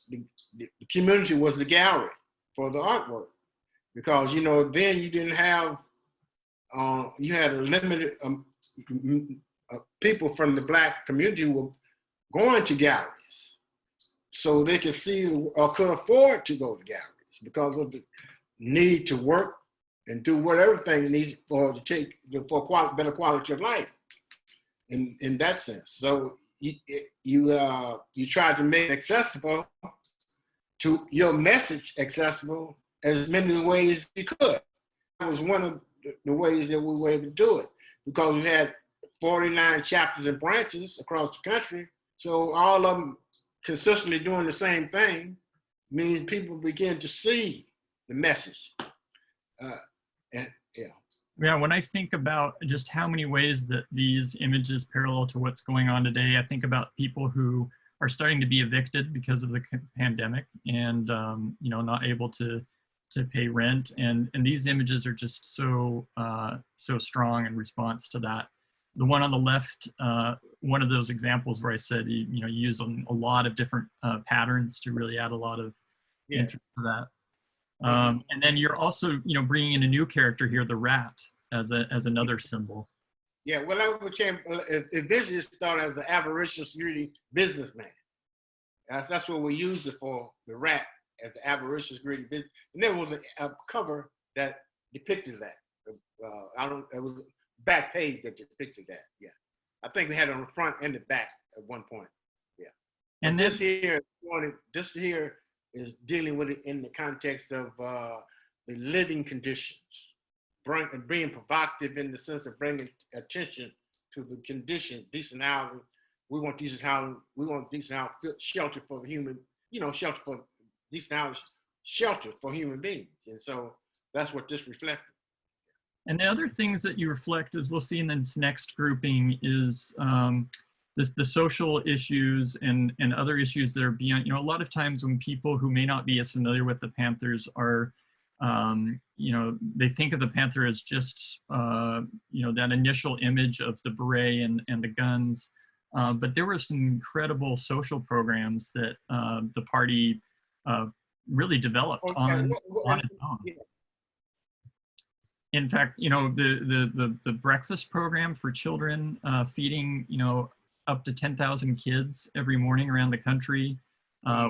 the community was the gallery for the artwork, because, then you didn't have, you had a limited people from the Black community who were going to galleries so they could see or could afford to go to galleries because of the need to work and do whatever thing needs for better quality of life in that sense. So you try to make accessible to your message accessible as many ways you could. That was one of the ways that we were able to do it, because we had 49 chapters and branches across the country. So all of them consistently doing the same thing means people begin to see the message. Yeah, when I think about just how many ways that these images parallel to what's going on today, I think about people who are starting to be evicted because of the pandemic and not able to pay rent, and these images are just so strong in response to that. The one on the left, one of those examples where I said you use a lot of different patterns to really add a lot of interest to that. And then you're also bringing in a new character here, the rat, as another symbol. Yeah, well, that became eventually started as an avaricious greedy businessman. That's what we used it for, the rat, as the avaricious greedy business. And there was a cover that depicted that. It was a back page that depicted that. Yeah, I think we had it on the front and the back at one point. Yeah, and this here is dealing with it in the context of the living conditions, being provocative in the sense of bringing attention to the condition, decent housing. We want decent housing. We want decent housing, shelter for the human, shelter for decent housing, shelter for human beings. And so that's what this reflected. And the other things that you reflect, as we'll see in this next grouping, is the social issues and other issues that are beyond, a lot of times when people who may not be as familiar with the Panthers are, they think of the Panther as just, that initial image of the beret and the guns. But there were some incredible social programs that the party really developed on its own. Yeah. In fact, the breakfast program for children, feeding, up to 10,000 kids every morning around the country,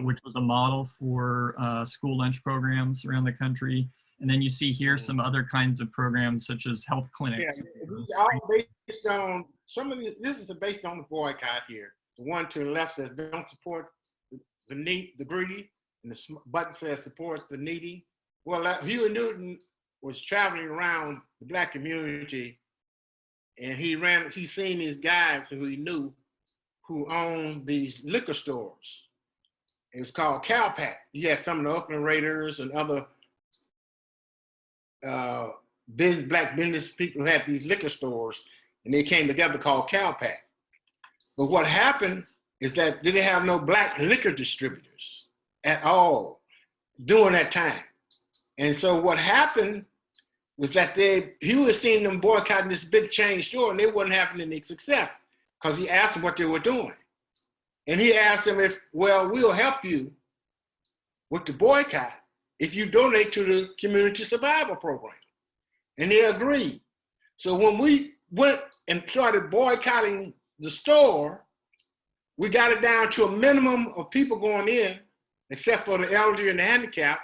which was a model for school lunch programs around the country. And then you see here some other kinds of programs such as health clinics. Yeah, these are all based on some of these. This is based on the boycott here. The one to the left says don't support the greedy, and the button says support the needy. Well, Huey Newton was traveling around the Black community, and he seen these guys who he knew who owned these liquor stores. It was called Cowpack. You had some of the Oakland Raiders and other black business people who had these liquor stores, and they came together called Cowpack. But what happened is that they didn't have no black liquor distributors at all during that time. And so what happened was that he was seeing them boycotting this big chain store, and they wasn't having any success because he asked them what they were doing. And he asked them we'll help you with the boycott if you donate to the community survival program. And they agreed. So when we went and started boycotting the store, we got it down to a minimum of people going in, except for the elderly and the handicapped,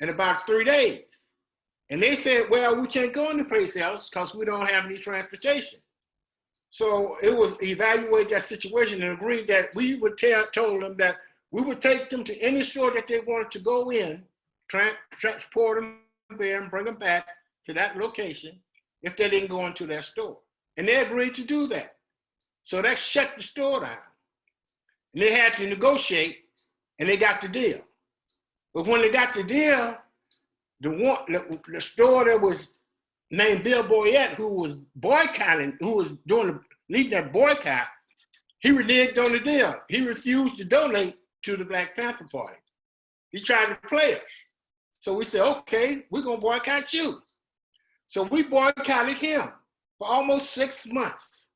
in about 3 days. And they said, well, we can't go anyplace else because we don't have any transportation. So it was evaluate that situation and agreed that we would told them that we would take them to any store that they wanted to go in, transport them there and bring them back to that location if they didn't go into that store. And they agreed to do that. So that shut the store down. And they had to negotiate, and they got the deal. But when they got the deal, the store that was named Bill Boyette, who was boycotting, who was leading that boycott, he reneged on the deal. He refused to donate to the Black Panther Party. He tried to play us. So we said, okay, we're gonna boycott you. So we boycotted him for almost 6 months.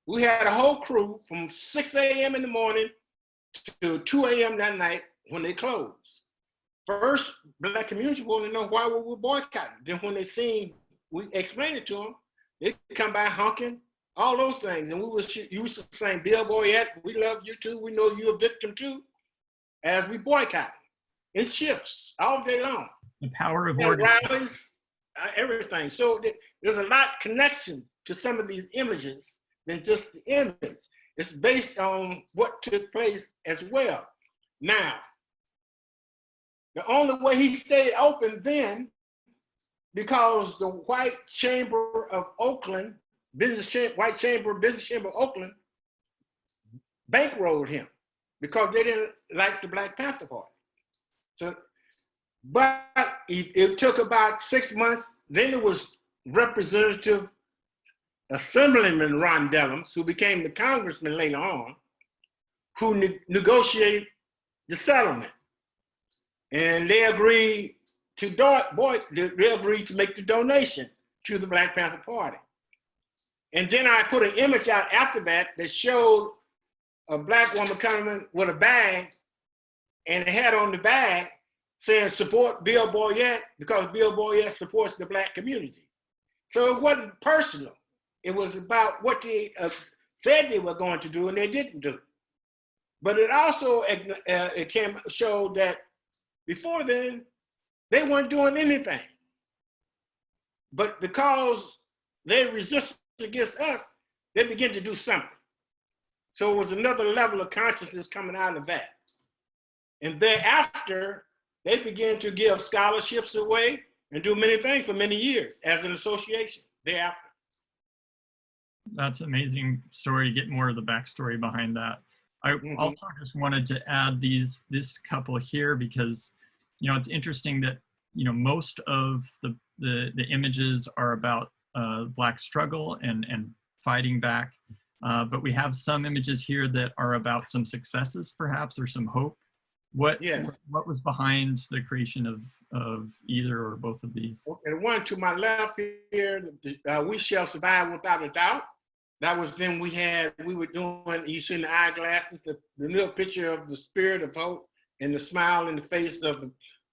We had a whole crew from 6 a.m. in the morning to 2 a.m. that night when they closed. First, Black community wanted to know why we were boycotting. Then when they seen, we explained it to them, they come by honking, all those things. And we used to saying, Bill Boyette, we love you too. We know you're a victim too. As we boycott. It shifts all day long. The power of rallies, everything. So there's a lot connection to some of these images than just the image. It's based on what took place as well. Now, the only way he stayed open then, because the White Chamber of Oakland, White Chamber Business Chamber of Oakland, bankrolled him because they didn't like the Black Panther Party. So, but it took about 6 months. Then it was Representative Assemblyman Ron Dellums, who became the congressman later on, who negotiated the settlement. And they agreed to make the donation to the Black Panther Party. And then I put an image out after that showed a Black woman coming with a bag, and it had on the bag saying support Bill Boyette because Bill Boyette supports the Black community. So it wasn't personal. It was about what they said they were going to do and they didn't do. But it also showed that before then, they weren't doing anything. But because they resisted against us, they began to do something. So it was another level of consciousness coming out of that. And thereafter, they began to give scholarships away and do many things for many years as an association thereafter. That's an amazing story to get more of the backstory behind that. I also just wanted to add this couple here because, it's interesting that most of the images are about Black struggle and fighting back. But we have some images here that are about some successes, perhaps, or some hope. What was behind the creation of either or both of these? Okay, the one to my left here, We Shall Survive Without a Doubt. That was then we were doing, you see in the eyeglasses, the little picture of the spirit of hope and the smile in the face of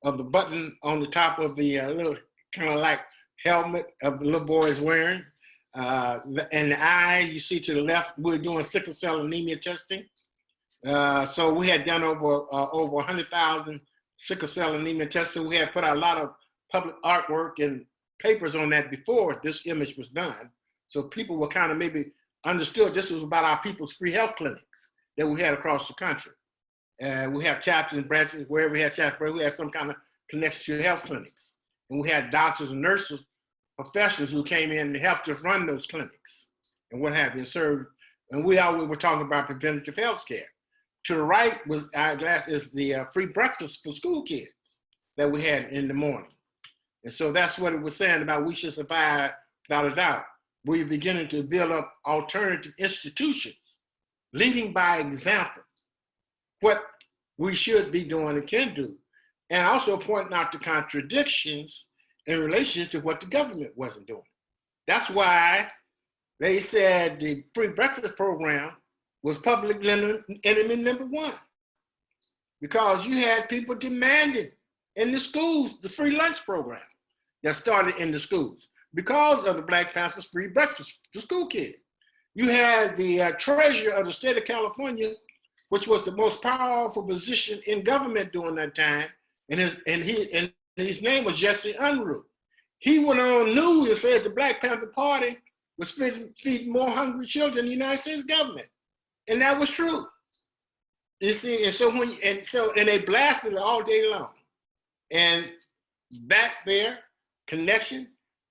the button on the top of the little kind of like helmet of the little boy is wearing. And the eye, you see to the left, we're doing sickle cell anemia testing. So we had done over 100,000 sickle cell anemia testing. We had put out a lot of public artwork and papers on that before this image was done. So people were kind of maybe understood this was about our people's free health clinics that we had across the country. We have chapters and branches, wherever we had chapters, we had some kind of connection to health clinics. And we had doctors and nurses, professionals who came in to help us run those clinics and what have you, served. And we always were talking about preventative health care. To the right was eyeglass is the free breakfast for school kids that we had in the morning. And so that's what it was saying about we should survive without a doubt. We're beginning to build up alternative institutions, leading by example, what we should be doing and can do, and also pointing out the contradictions in relation to what the government wasn't doing. That's why they said the free breakfast program was public enemy number one, because you had people demanding in the schools the free lunch program that started in the schools because of the Black Panthers free breakfast to school kids. You had the treasurer of the state of California, which was the most powerful position in government during that time, and his name was Jesse Unruh. He went on news and said the Black Panther Party was feeding more hungry children in the United States government. And that was true. You see, and so they blasted it all day long. And back there, connection,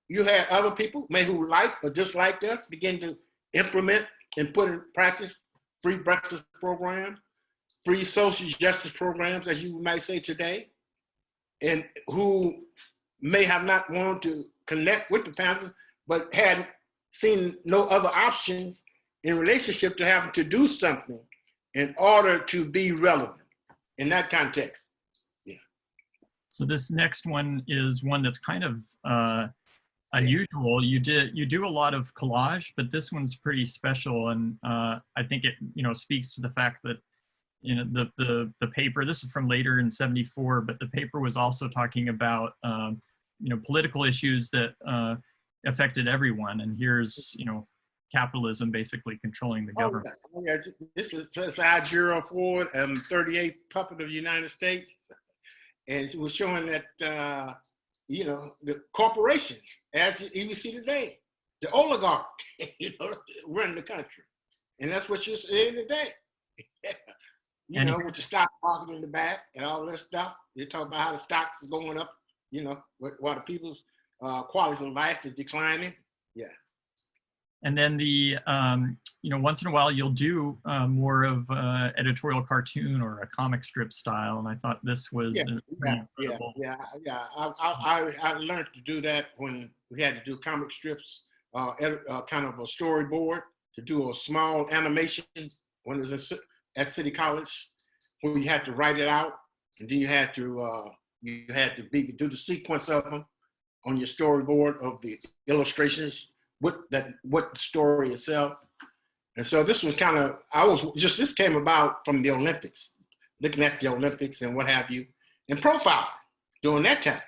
you had other people, maybe who liked or disliked us, begin to implement and put in practice free breakfast programs, free social justice programs, as you might say today, and who may have not wanted to connect with the Panthers, but had seen no other options in relationship to having to do something in order to be relevant in that context. Yeah. So this next one is one that's kind of unusual. You do a lot of collage, but this one's pretty special, and I think it speaks to the fact that the paper. This is from later in '74, but the paper was also talking about political issues that affected everyone. And here's capitalism basically controlling the government. Oh, yeah. This is I. Gerald Ford, 38th puppet of the United States, and it was showing that the corporations, as you see today, the oligarch, run the country, and that's what you're seeing today. With the stock market in the back and all this stuff. They talk about how the stocks is going up, while the people's quality of life is declining. Yeah. And then once in a while you'll do more of editorial cartoon or a comic strip style, and I thought this was incredible. I learned to do that when we had to do comic strips, kind of a storyboard to do a small animation when it was at City College, where you had to write it out, and then you had to do the sequence of them on your storyboard of the illustrations. What the story itself. And so this was kind of, this came about from the Olympics, looking at the Olympics and what have you, and profiling during that time.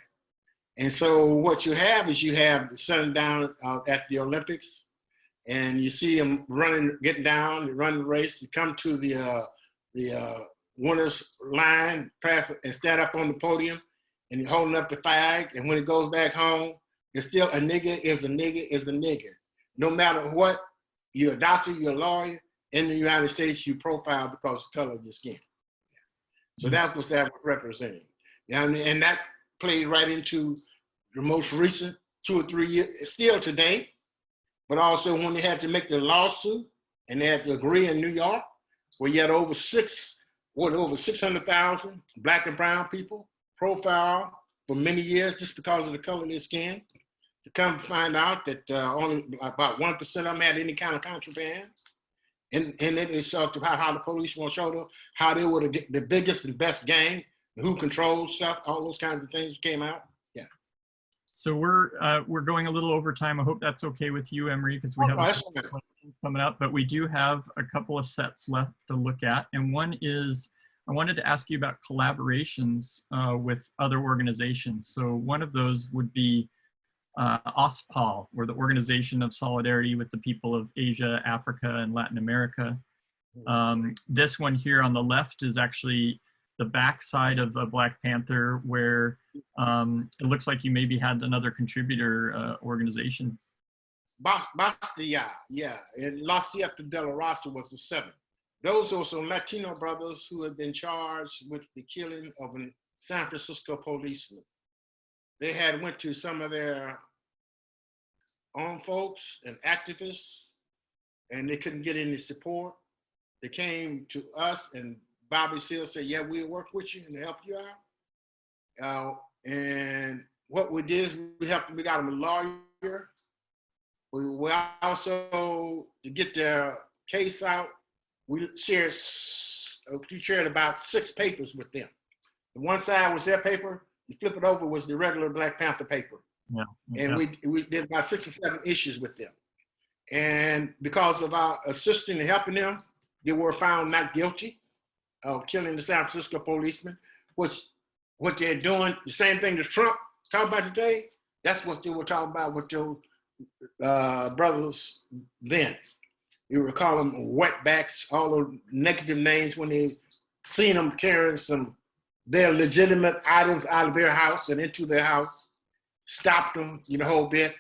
And so what you have is the sun down at the Olympics, and you see them getting down, they run the race, you come to the winner's line, pass and stand up on the podium, and you're holding up the flag, and when it goes back home, it's still a nigger is a nigger is a nigger. No matter what, you're a doctor, you're a lawyer, in the United States, you profile because of the color of your skin. So that was representing. And that played right into the most recent 2 or 3 years, still today, but also when they had to make the lawsuit and they had to agree in New York, where you had over 600,000 Black and brown people profile for many years just because of the color of their skin. To come find out that only about 1% of them had any kind of contraband. And then they talked about how the police will show them how they were the biggest and best gang, who controlled stuff, all those kinds of things came out. Yeah. So we're going a little over time. I hope that's okay with you, Emory, because we have a couple of questions coming up, but we do have a couple of sets left to look at. And one is, I wanted to ask you about collaborations with other organizations. So one of those would be OSPAL, or the Organization of Solidarity with the People of Asia, Africa, and Latin America. This one here on the left is actually the back side of a Black Panther, where it looks like you maybe had another contributor organization. Bastia, yeah, and La Siete de la Raza was the seventh. Those are some Latino brothers who had been charged with the killing of a San Francisco policeman. They had went to some of their own folks and activists, and they couldn't get any support. They came to us, and Bobby Seale said, yeah, we'll work with you and help you out. And what we did is we got them a lawyer. We also, to get their case out, we shared about 6 papers with them. The one side was their paper, you flip it over was the regular Black Panther paper. Yeah. And we did about 6 or 7 issues with them. And because of our assisting and helping them, they were found not guilty of killing the San Francisco policeman. What they're doing, the same thing that Trump talked about today, that's what they were talking about with your brothers then. You would call them wetbacks, all the negative names when they seen them carrying their legitimate items out of their house and into their house, stopped them, the whole bit,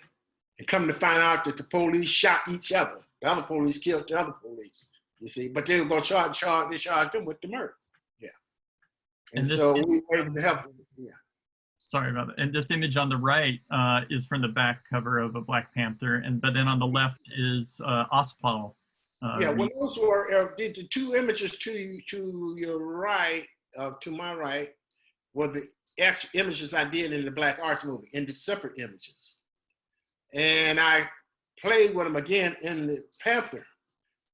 and come to find out that the police shot each other. The other police killed the other police, you see, but they were going to charge them with the murder. Yeah. And so we were able to help them. Yeah. Sorry about that. And this image on the right is from the back cover of a Black Panther, but then on the left is OSPAL. Yeah, well, those were the 2 images to your right, to my right, were the actual images I did in the Black Arts movie, in the separate images. And I played with them again in the Panther.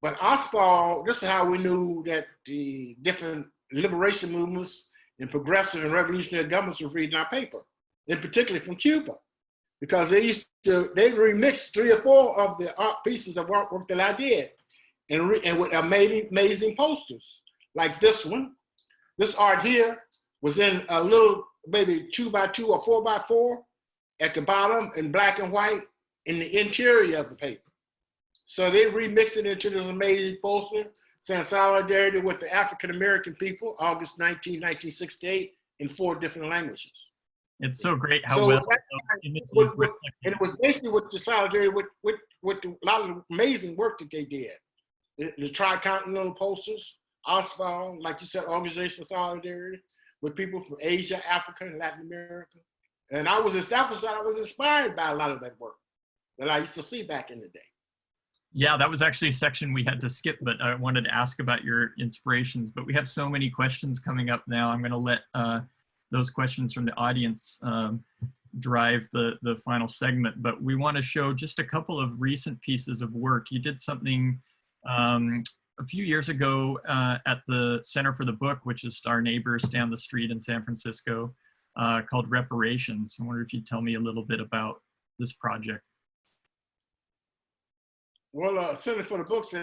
But OSPAL, this is how we knew that the different liberation movements and progressive and revolutionary governments were reading our paper, and particularly from Cuba, because they remixed 3 or 4 of the art pieces of artwork that I did, and with amazing posters, like this one. This art here was in a little, maybe 2x2 or 4x4 at the bottom in black and white in the interior of the paper. So they remixed it into this amazing poster, saying solidarity with the African-American people, August 19, 1968, in 4 different languages. It's so great how well and it was basically with the solidarity with a lot of amazing work that they did. The tri-continental posters, OSPAL, like you said, Organization of Solidarity, with people from Asia, Africa, and Latin America. And I was inspired by a lot of that work that I used to see back in the day. Yeah, that was actually a section we had to skip, but I wanted to ask about your inspirations. But we have so many questions coming up now. I'm going to let those questions from the audience drive the final segment. But we want to show just a couple of recent pieces of work. You did something a few years ago at the Center for the Book, which is our neighbors down the street in San Francisco, called Reparations. I wonder if you'd tell me a little bit about this project. Well, Center for the Books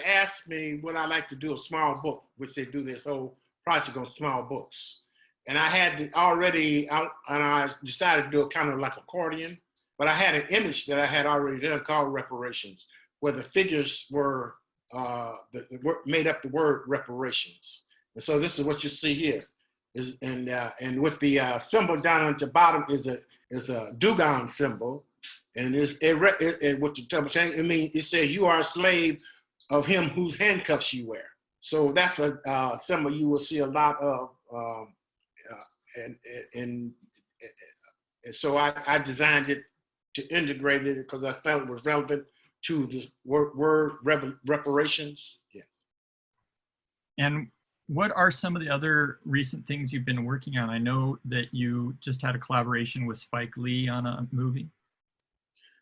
asked me would I like to do a small book, which they do this whole project on small books. And I had already, and I decided to do it kind of like accordion, but I had an image that I had already done called Reparations, where the figures were made up the word reparations. And so this is what you see here. And with the symbol down at the bottom is a dugong symbol. And what the double change, it means it says you are a slave of him whose handcuffs you wear. So that's a symbol you will see a lot of, and so I designed it to integrate it because I felt it was relevant to the word reparations. Yes. And What are some of the other recent things you've been working on? I know that you just had a collaboration with Spike Lee on a movie.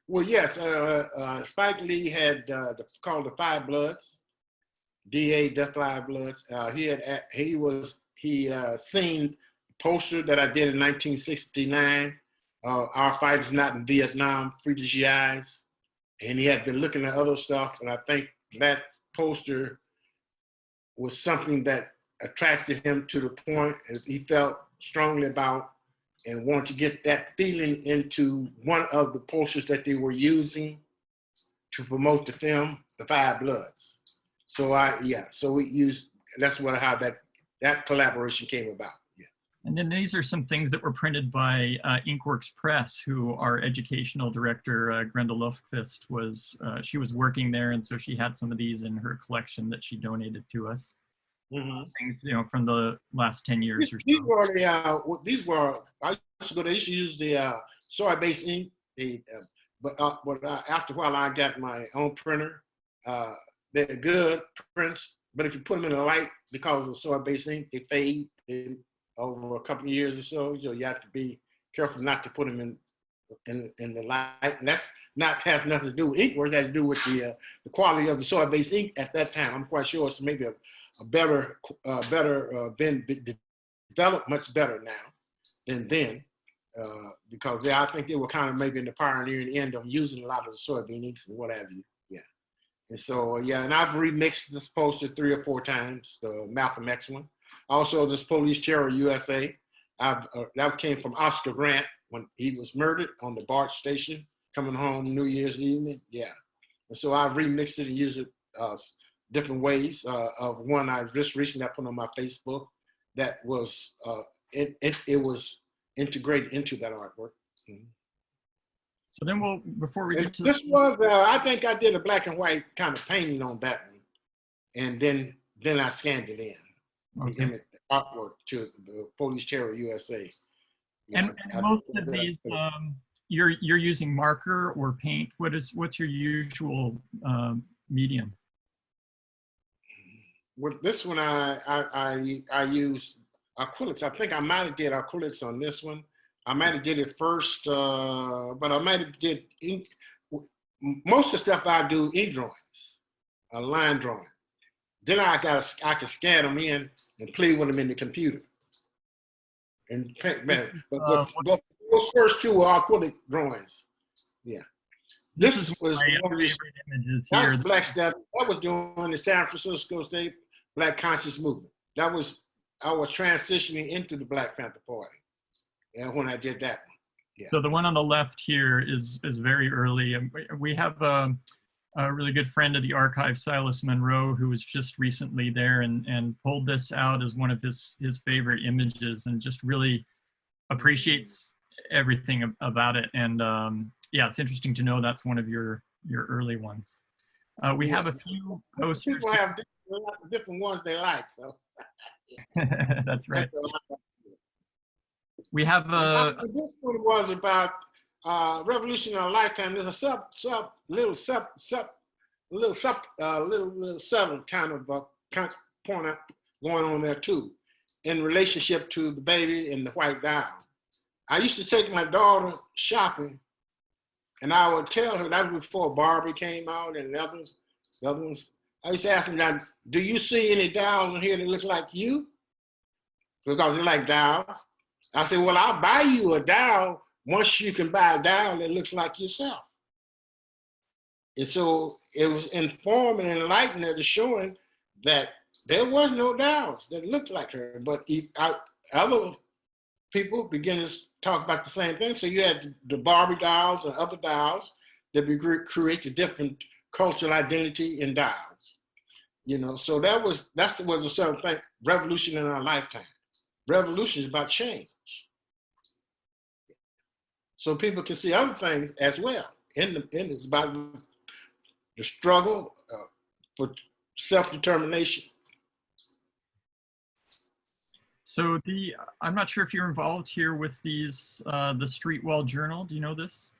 Well, yes, Spike Lee had called the Five Bloods, DA Death Five Bloods. He seen a poster that I did in 1969. Our fight is not in Vietnam, free the GIs. And he had been looking at other stuff, and I think that poster was something that attracted him to the point as he felt strongly about and wanted to get that feeling into one of the posters that they were using to promote the film, The Five Bloods. So we used, that's how that collaboration came about. Yeah. And then these are some things that were printed by Inkworks Press, who our educational director, Grendel Lofquist, she was working there, and so she had some of these in her collection that she donated to us. Mm-hmm. Things, from the last 10 years or so. I used to use the soy-based ink, but after a while I got my own printer. They're good prints, but if you put them in the light, because of soy-based ink, they fade over a couple of years or so. So you have to be careful not to put them in the light. And that's has nothing to do with Inkworks. It has to do with the quality of the soy-based ink at that time. I'm quite sure it's maybe a better been developed much better now than then, because I think they were kind of maybe in the pioneering end of using a lot of the soybean inks and what have you. Yeah. And so, and I've remixed this poster 3 or 4 times, the Malcolm X one. Also, this Police Terror USA. That came from Oscar Grant when he was murdered on the BART station, coming home New Year's evening. Yeah. And so I've remixed it and used it different ways. Of one I just recently put on my Facebook that was, it was integrated into that artwork. Mm-hmm. So then before we get to this was, I think I did a black and white kind of painting on that one. And then I scanned it in, okay, the image, the artwork to the Police Terror USA. And most of these, you're using marker or paint. What's your usual medium? With this one, I use acrylics. I think I might have did acrylics on this one. I might have did it first, but I might have did ink. Most of the stuff I do ink drawings, line drawing. Then I can scan them in and play with them in the computer. And paint, but those first 2 were acrylic drawings. Yeah. This was images here. That's Black stuff. That was during the San Francisco State Black Conscious Movement. I was transitioning into the Black Panther Party, and when I did that one. Yeah. So the one on the left here is very early. And we have a really good friend of the archive, Silas Monroe, who was just recently there and pulled this out as one of his favorite images, and just really appreciates everything about it. And yeah, it's interesting to know that's one of your early ones. We have a few posters. People have different ones they like, so. That's right. We have this one was about Revolution in a Lifetime. There's a little subtle kind of point going on there too, in relationship to the baby and the white doll. I used to take my daughter shopping, and I would tell her, that was before Barbie came out and the other ones. I used to ask them, now, do you see any dolls in here that look like you? Because they like dolls. I said, well, I'll buy you a doll once you can buy a doll that looks like yourself. And so it was informing and enlightening her to showing that there was no dolls that looked like her, but other people began to talk about the same thing. So you had the Barbie dolls and other dolls that create a different cultural identity in dolls. So that's a certain thing, revolution in our lifetime. Revolution is about change. So people can see other things as well. It's about the struggle for self-determination. So I'm not sure if you're involved here with these, the Street Wall Journal. Do you know this?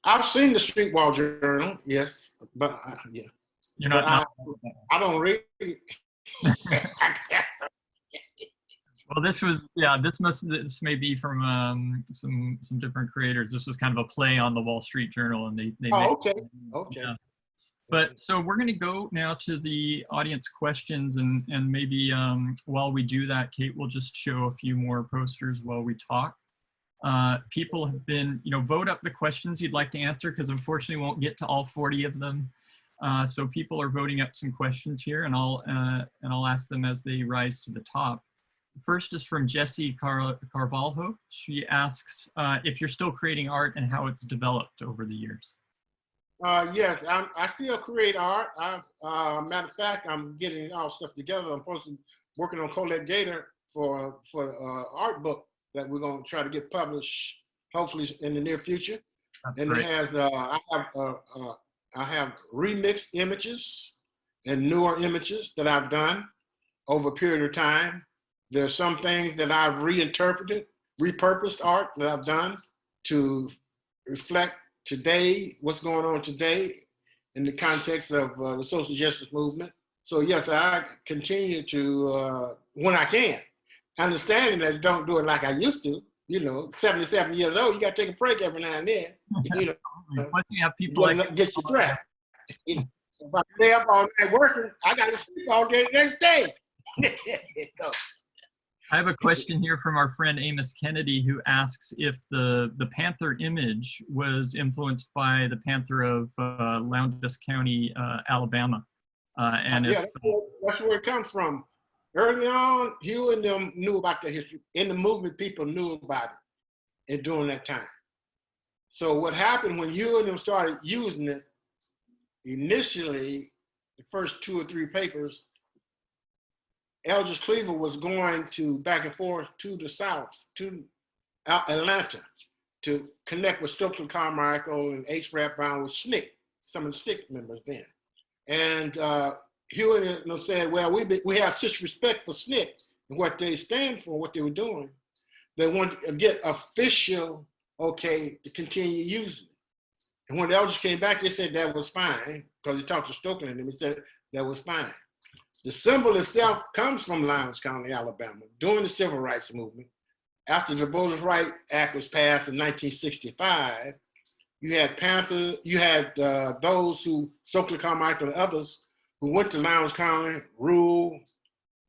I've seen the Street Wall Journal, yes, but yeah. You're not. I don't read it. Well, this was, yeah, this may be from some different creators. This was kind of a play on the Wall Street Journal, and they made, Oh, okay. Okay. yeah. But so we're going to go now to the audience questions, and maybe while we do that, Kate will just show a few more posters while we talk. People have been, vote up the questions you'd like to answer, because unfortunately we won't get to all 40 of them. So people are voting up some questions here, and I'll ask them as they rise to the top. First is from Jessie Carvalho. She asks if you're still creating art and how it's developed over the years. Yes, I still create art. Matter of fact, I'm getting all stuff together. I'm supposed to working on Colette Gator for art book that we're going to try to get published, hopefully in the near future. That's and great. It has I have remixed images and newer images that I've done over a period of time. There's some things that I've reinterpreted, repurposed art that I've done to reflect today, what's going on today in the context of the social justice movement. So yes, I continue to, when I can, understanding that I don't do it like I used to. 77 years old, you got to take a break every now and then. Once you have people like get your breath. If I stay up all night working, I got to sleep all day the next day. I have a question here from our friend Amos Kennedy, who asks if the Panther image was influenced by the Panther of Lowndes County, Alabama. Yeah, that's where it comes from. Early on, Hugh and them knew about the history. In the movement, people knew about it and during that time. So what happened when Hugh and them started using it, initially, the first 2 or 3 papers, Eldridge Cleaver was going to back and forth to the South, to Atlanta, to connect with Stokely Carmichael and H. Rap Brown with SNCC, some of the SNCC members then. And Hugh and them said, well, we have such respect for SNCC and what they stand for, what they were doing. They wanted to get official okay to continue using it. And when the Eldridge came back, they said that was fine, because he talked to Stokely and he said that was fine. The symbol itself comes from Lowndes County, Alabama, during the Civil Rights Movement. After the Voting Rights Act was passed in 1965, you had Panthers, you had those who, Stokely Carmichael and others, who went to Lowndes County, rural,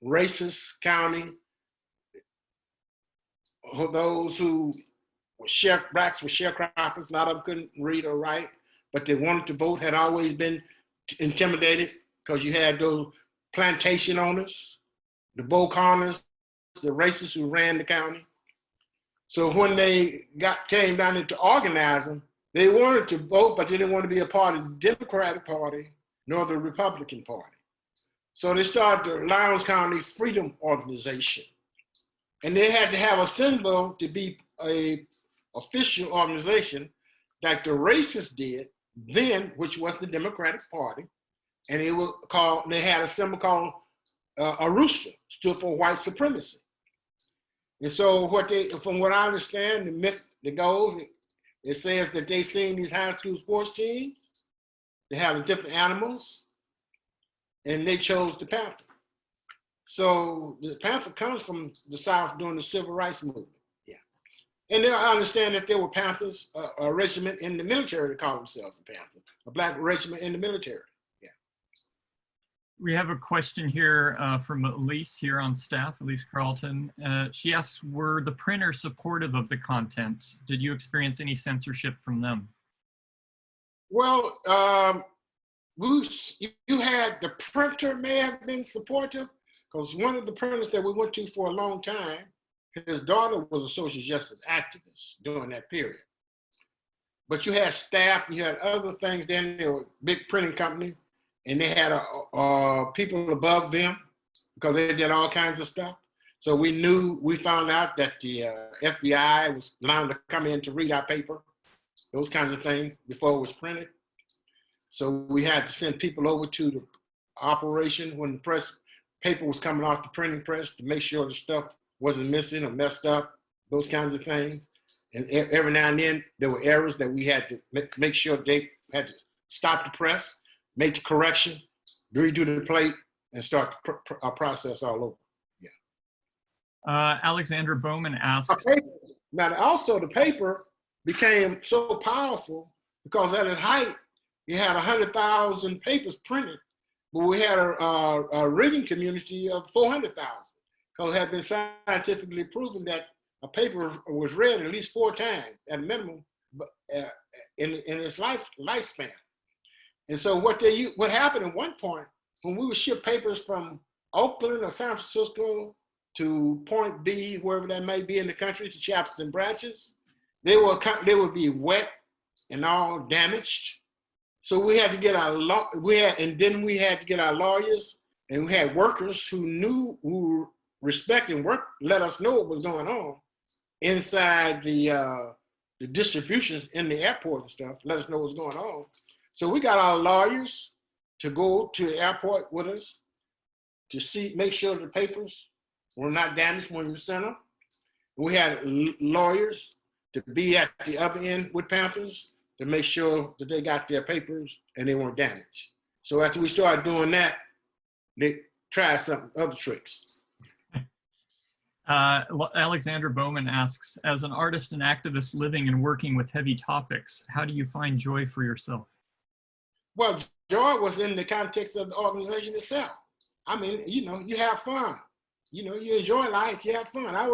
racist county, those who were blacks were sharecroppers. A lot of them couldn't read or write, but they wanted to vote, had always been intimidated, because you had those plantation owners, the Bo Connors, the racists who ran the county. So when they came down into organizing, they wanted to vote, but they didn't want to be a part of the Democratic Party nor the Republican Party. So they started the Lowndes County Freedom Organization. And they had to have a symbol to be an official organization like the racists did then, which was the Democratic Party. And it was called, they had a symbol called a rooster, stood for white supremacy. And so from what I understand, the myth that goes, it says that they seen these high school sports teams, they have different animals, and they chose the Panther. So the Panther comes from the South during the Civil Rights Movement, yeah. And I understand that there were Panthers, a regiment in the military that called themselves the Panther, a black regiment in the military. We have a question here from Elise here on staff, Elise Carlton. She asks, were the printers supportive of the content? Did you experience any censorship from them? Well, you had the printer may have been supportive, because one of the printers that we went to for a long time, his daughter was a social justice activist during that period. But you had staff, you had other things, then there were big printing companies, and they had people above them because they did all kinds of stuff. So we found out that the FBI was allowed to come in to read our paper, those kinds of things before it was printed. So we had to send people over to the operation when the paper was coming off the printing press to make sure the stuff wasn't missing or messed up, those kinds of things. And every now and then there were errors that we had to make sure they had to stop the press, make the correction, redo the plate, and start a process all over. Alexandra Bowman asks. Now, also the paper became so powerful because at its height, you had 100,000 papers printed, but we had a reading community of 400,000 because it had been scientifically proven that a paper was read at least 4 times at minimum in its lifespan. And so what happened at one point when we would ship papers from Oakland or San Francisco to point B, wherever that may be in the country, to chapters and branches, they would be wet and all damaged. So we had to get our we had to get our lawyers, and we had workers who respected work, let us know what was going on inside the distributions in the airport and stuff, let us know what's going on. So we got our lawyers to go to the airport with us to make sure the papers were not damaged when we sent them. We had lawyers to be at the other end with Panthers to make sure that they got their papers and they weren't damaged. So after we started doing that, they tried some other tricks. Alexandra Bowman asks, as an artist and activist living and working with heavy topics, how do you find joy for yourself? Well, joy was in the context of the organization itself. I mean, you have fun. You enjoy life, you have fun. I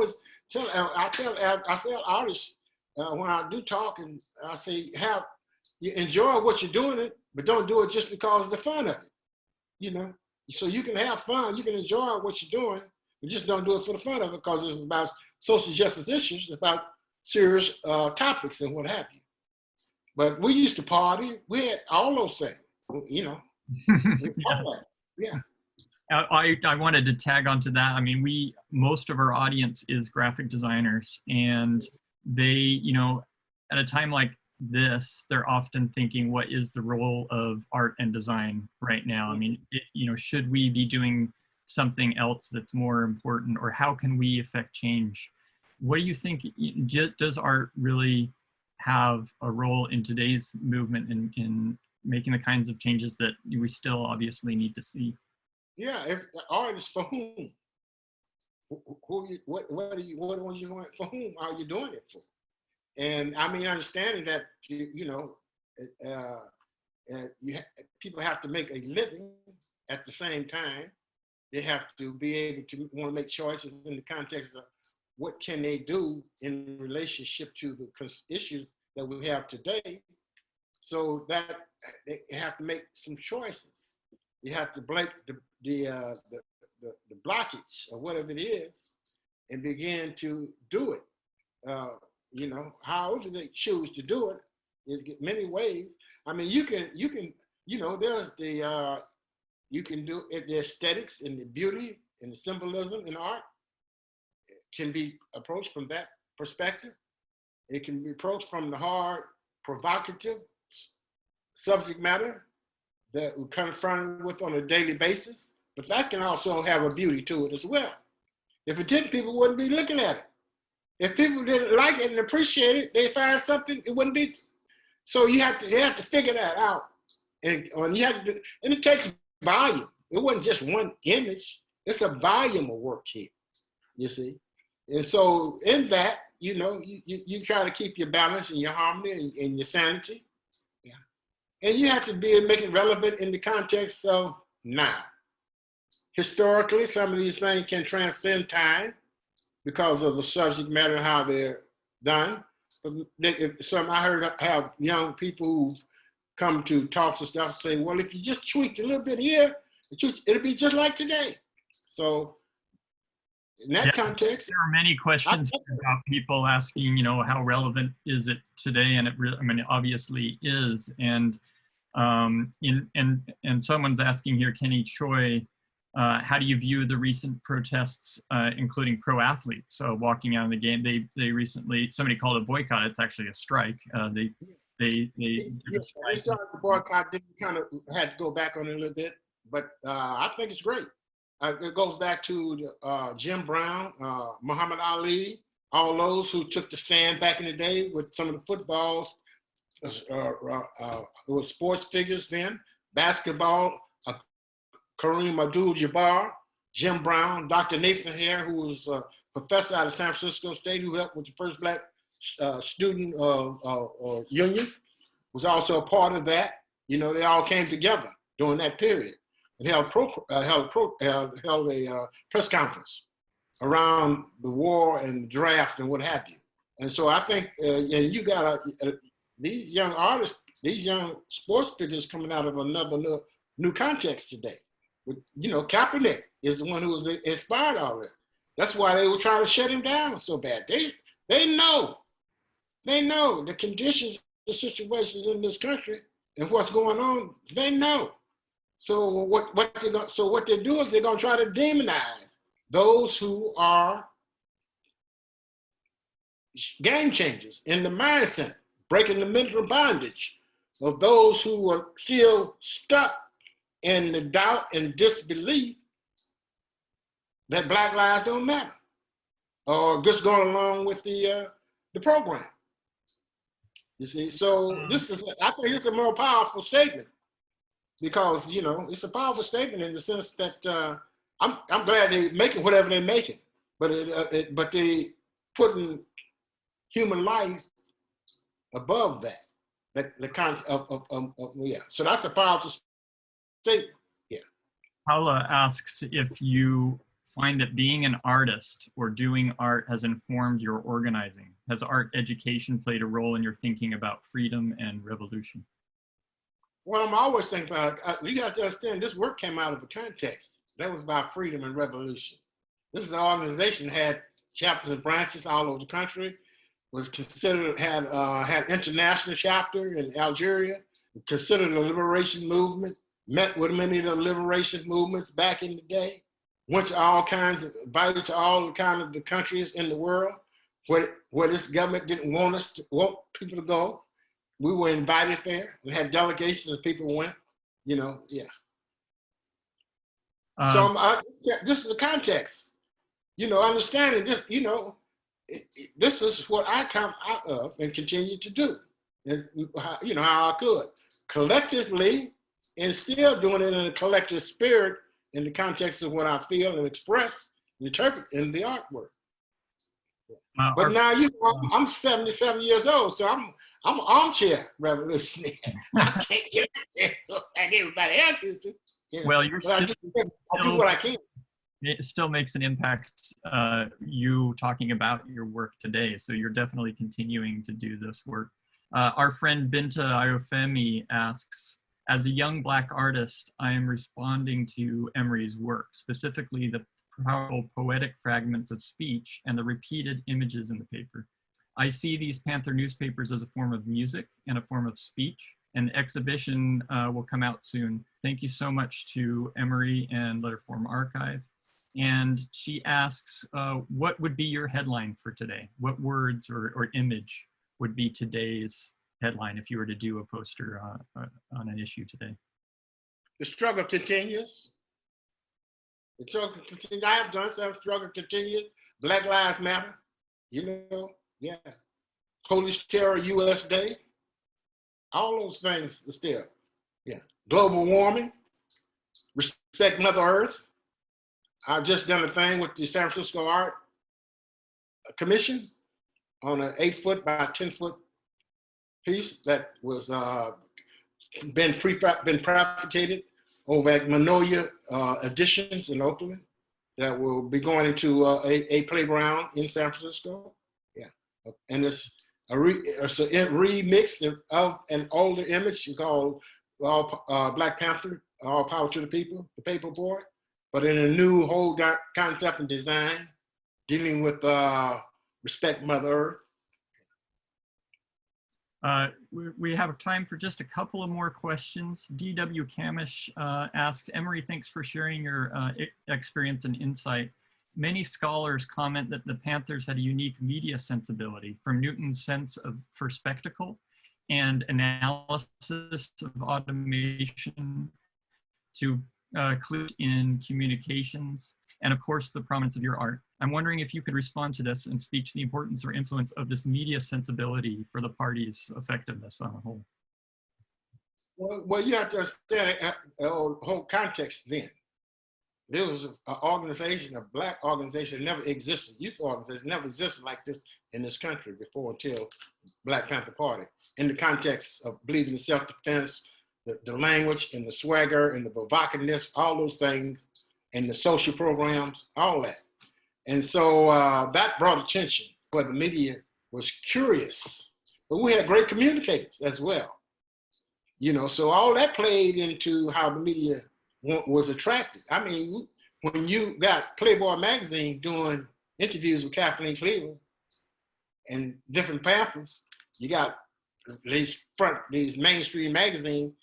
tell artists when I do talk, and I say, you enjoy what you're doing, but don't do it just because of the fun of it. So you can have fun, you can enjoy what you're doing, but just don't do it for the fun of it because it's about social justice issues, it's about serious topics and what have you. But we used to party, we had all those things, Yeah. I wanted to tag onto that. I mean, most of our audience is graphic designers, and they, at a time like this, they're often thinking, what is the role of art and design right now? I mean, should we be doing something else that's more important, or how can we affect change? What do you think? Does art really have a role in today's movement in making the kinds of changes that we still obviously need to see? Yeah, art is for whom? What are you doing for? Whom are you doing it for? And I mean, understanding that people have to make a living at the same time. They have to be able to want to make choices in the context of what can they do in relationship to the issues that we have today. So that they have to make some choices. You have to break the blockage or whatever it is and begin to do it. However they choose to do it, there's many ways. I mean, you can there's you can do it, the aesthetics and the beauty and the symbolism in art can be approached from that perspective. It can be approached from the hard, provocative subject matter that we're confronted with on a daily basis, but that can also have a beauty to it as well. If it didn't, people wouldn't be looking at it. If people didn't like it and appreciate it, they find something, it wouldn't be. So you have to figure that out. And it takes volume. It wasn't just one image. It's a volume of work here, you see. And so in that, you try to keep your balance and your harmony and your sanity. Yeah. And you have to make it relevant in the context of now. Historically, some of these things can transcend time because of the subject matter and how they're done. I heard have young people who come to talks and stuff say, well, if you just tweaked a little bit here, it'll be just like today. So in that context, there are many questions about people asking, how relevant is it today? And it obviously is. And and someone's asking here, Kenny Choi, how do you view the recent protests, including pro athletes walking out of the game? They recently, somebody called it a boycott. It's actually a strike. They started the boycott. They kind of had to go back on it a little bit, but I think it's great. It goes back to Jim Brown, Muhammad Ali, all those who took the stand back in the day with some of the footballs. It was sports figures then, basketball, Kareem Abdul-Jabbar, Jim Brown, Dr. Nathan Hare, who was a professor out of San Francisco State, who helped with the first Black student union, was also a part of that. You know, they all came together during that period and held a press conference around the war and the draft and what have you. And so I think, and you got these young artists, these young sports figures coming out of another new context today. You know, Kaepernick is the one who was inspired all of it. That's why they were trying to shut him down so bad. They know the conditions, the situations in this country and what's going on. They know. So what they do is they're gonna try to demonize those who are game changers in the mindset, breaking the mental bondage of those who are still stuck in the doubt and disbelief that Black lives don't matter, or just going along with the program. You see, so I think it's a more powerful statement because, you know, it's a powerful statement in the sense that I'm glad they're making whatever they're making, but they putting human life above that. The kind of yeah. So that's a powerful statement. Yeah. Paula asks if you find that being an artist or doing art has informed your organizing. Has art education played a role in your thinking about freedom and revolution? Well, I'm always thinking about, you got to understand, this work came out of a context. That was about freedom and revolution. This is an organization that had chapters and branches all over the country, was considered, had international chapter in Algeria, considered a liberation movement, met with many of the liberation movements back in the day, went to all kinds of, invited to all kinds of the countries in the world where this government didn't want people to go. We were invited there. We had delegations and people went, you know, yeah. So this is the context, you know, understanding this, you know, this is what I come out of and continue to do, and, you know, how I could. Collectively, and still doing it in a collective spirit in the context of what I feel and express and interpret in the artwork. But now, you know, I'm 77 years old, so I'm an armchair revolutionary. I can't get out there like everybody else used to. You know? Well, I do what I can. It still makes an impact, you talking about your work today. So you're definitely continuing to do this work. Our friend Binta Ayofemi asks, as a young Black artist, I am responding to Emory's work, specifically the powerful poetic fragments of speech and the repeated images in the paper. I see these Panther newspapers as a form of music and a form of speech. An exhibition will come out soon. Thank you so much to Emory and Letterform Archive. And she asks, what would be your headline for today? What words or image would be today's headline if you were to do a poster on an issue today? The struggle continues. The struggle continues. I have done some struggle continues. Black Lives Matter, you know, yeah. Police Terror US Day. All those things still, yeah. Global warming, respect Mother Earth. I've just done a thing with the San Francisco Art Commission on an 8-foot by 10-foot piece that was been fabricated over at Manoia Editions in Oakland that will be going into a playground in San Francisco. Yeah, and it's a remix of an older image called Black Panther, All Power to the People, the paperboard, but in a new whole concept and design dealing with respect Mother Earth. We have time for just a couple of more questions. D.W. Kamish asks, Emory, thanks for sharing your experience and insight. Many scholars comment that the Panthers had a unique media sensibility, from Newton's sense for spectacle and analysis of automation to clues in communications, and of course the prominence of your art. I'm wondering if you could respond to this and speak to the importance or influence of this media sensibility for the party's effectiveness on the whole. Well, you have to understand the whole context then. there was an organization, a Black organization that never existed, youth organization never existed like this in this country before until Black Panther Party, in the context of believing in self-defense, the language and the swagger and the provocativeness, all those things, and the social programs, all that. And so that brought attention, but the media was curious. But we had great communicators as well. You know, so all that played into how the media was attracted. I mean, when you got Playboy magazine doing interviews with Kathleen Cleaver and different Panthers, you got these mainstream magazines,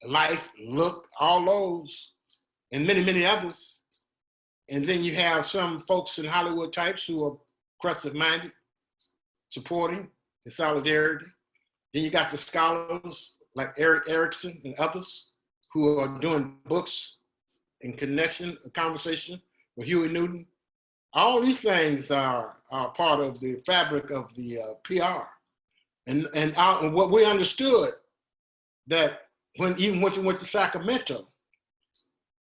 Life, Look, all those, and many, many others. And then you have some folks in Hollywood types who are progressive-minded, supporting in solidarity. Then you got the scholars like Eric Erickson and others who are doing books in connection, conversation with Huey Newton. All these things are part of the fabric of the PR. And what we understood, that when even went to Sacramento,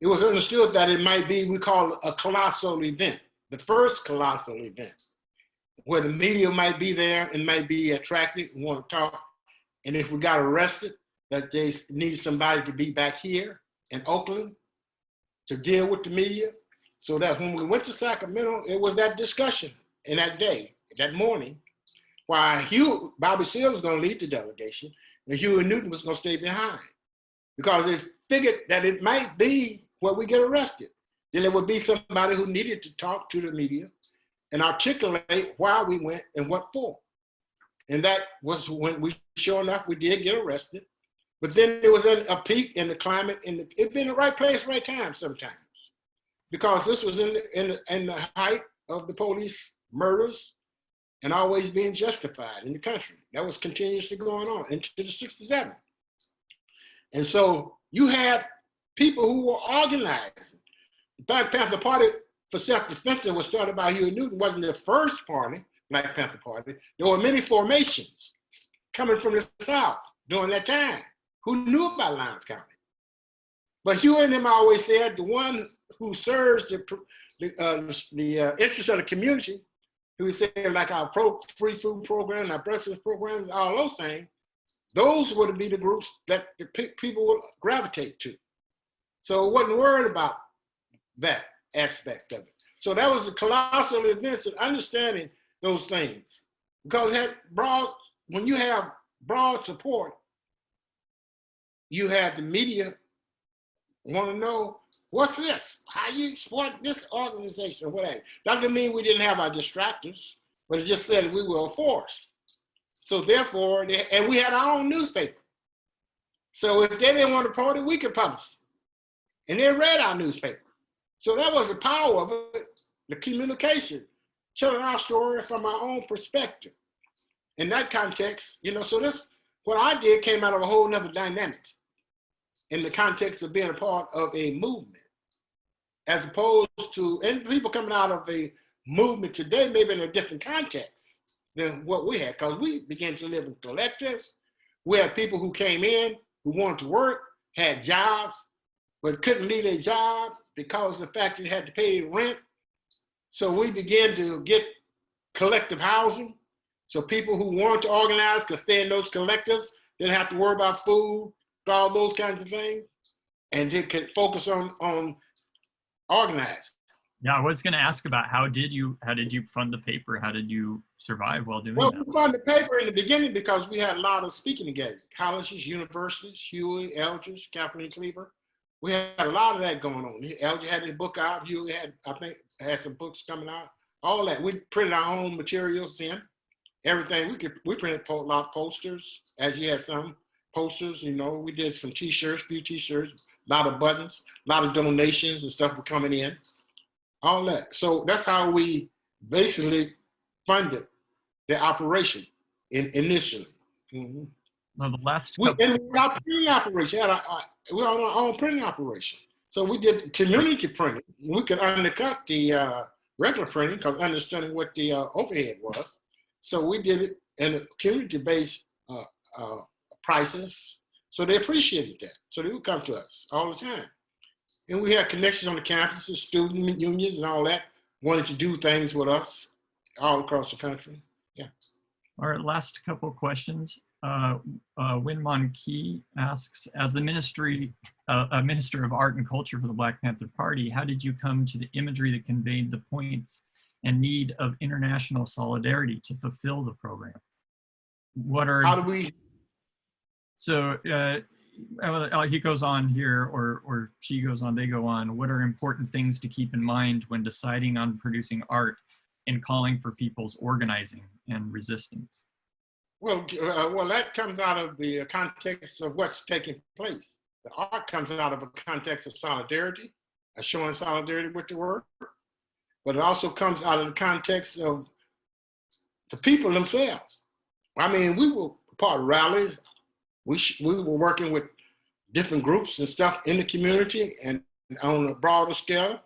it was understood that it might be, we call it a colossal event, the first colossal event, where the media might be there and might be attracted and want to talk. And if we got arrested, that they need somebody to be back here in Oakland to deal with the media. So that when we went to Sacramento, it was that discussion in that day, that morning, why Bobby Seale was going to lead the delegation and Huey Newton was going to stay behind, because they figured that it might be where we get arrested. Then there would be somebody who needed to talk to the media and articulate why we went and what for. And that was when we, sure enough, we did get arrested. But then there was a peak in the climate, and it'd been the right place, right time sometimes, because this was in the height of the police murders and always being justified in the country. That was continuously going on into the 67. And so you had people who were organizing. The Black Panther Party for self-defense was started by Huey Newton. Wasn't the first party, Black Panther Party. There were many formations coming from the South during that time. Who knew about Lowndes County? But Huey and them always said the one who serves the interest of the community, who said like our free food program, our breakfast programs, all those things, those would be the groups that the people would gravitate to. So I wasn't worried about that aspect of it. So that was the colossal events of understanding those things. Because when you have broad support, you have the media want to know, what's this? How you support this organization or whatever. Doesn't mean we didn't have our distractors, but it just said we were a force. So therefore, and we had our own newspaper. So if they didn't want to promote it, we could publish it. And they read our newspaper. So that was the power of it, the communication, telling our story from our own perspective. In that context, you know, so this, what I did came out of a whole nother dynamics in the context of being a part of a movement, as opposed to, and people coming out of a movement today, maybe in a different context than what we had, because we began to live in collectives. We had people who came in, who wanted to work, had jobs, but couldn't leave their job because of the fact that they had to pay rent. So we began to get collective housing. So people who wanted to organize could stay in those collectives, didn't have to worry about food, all those kinds of things, and they could focus on organizing. Yeah, I was going to ask about how did you fund the paper? How did you survive while doing that? Well, we funded the paper in the beginning because we had a lot of speaking engagements, colleges, universities, Huey, Eldridge, Kathleen Cleaver. We had a lot of that going on. Eldridge had his book out. Huey had, I think, had some books coming out. All that. We printed our own materials then. Everything. We printed a lot of posters, as you had some posters, you know. We did some t-shirts, few t-shirts, a lot of buttons, a lot of donations and stuff were coming in. All that. So that's how we basically funded the operation initially. Mm-hmm. Well, the last we had our printing operation. We had our own printing operation. So we did community printing. We could undercut the regular printing because understanding what the overhead was. So we did it in a community-based prices. So they appreciated that. So they would come to us all the time. And we had connections on the campuses, student unions and all that, wanted to do things with us all across the country. Yeah. All right, last couple of questions. Winmon Key asks, as the a Minister of Art and Culture for the Black Panther Party, how did you come to the imagery that conveyed the points and need of international solidarity to fulfill the program? What are— How do we— So he goes on here, or she goes on, they go on. What are important things to keep in mind when deciding on producing art and calling for people's organizing and resistance? Well, that comes out of the context of what's taking place. The art comes out of a context of solidarity, showing solidarity with the work, but it also comes out of the context of the people themselves. I mean, we were part of rallies. We were working with different groups and stuff in the community and on a broader scale.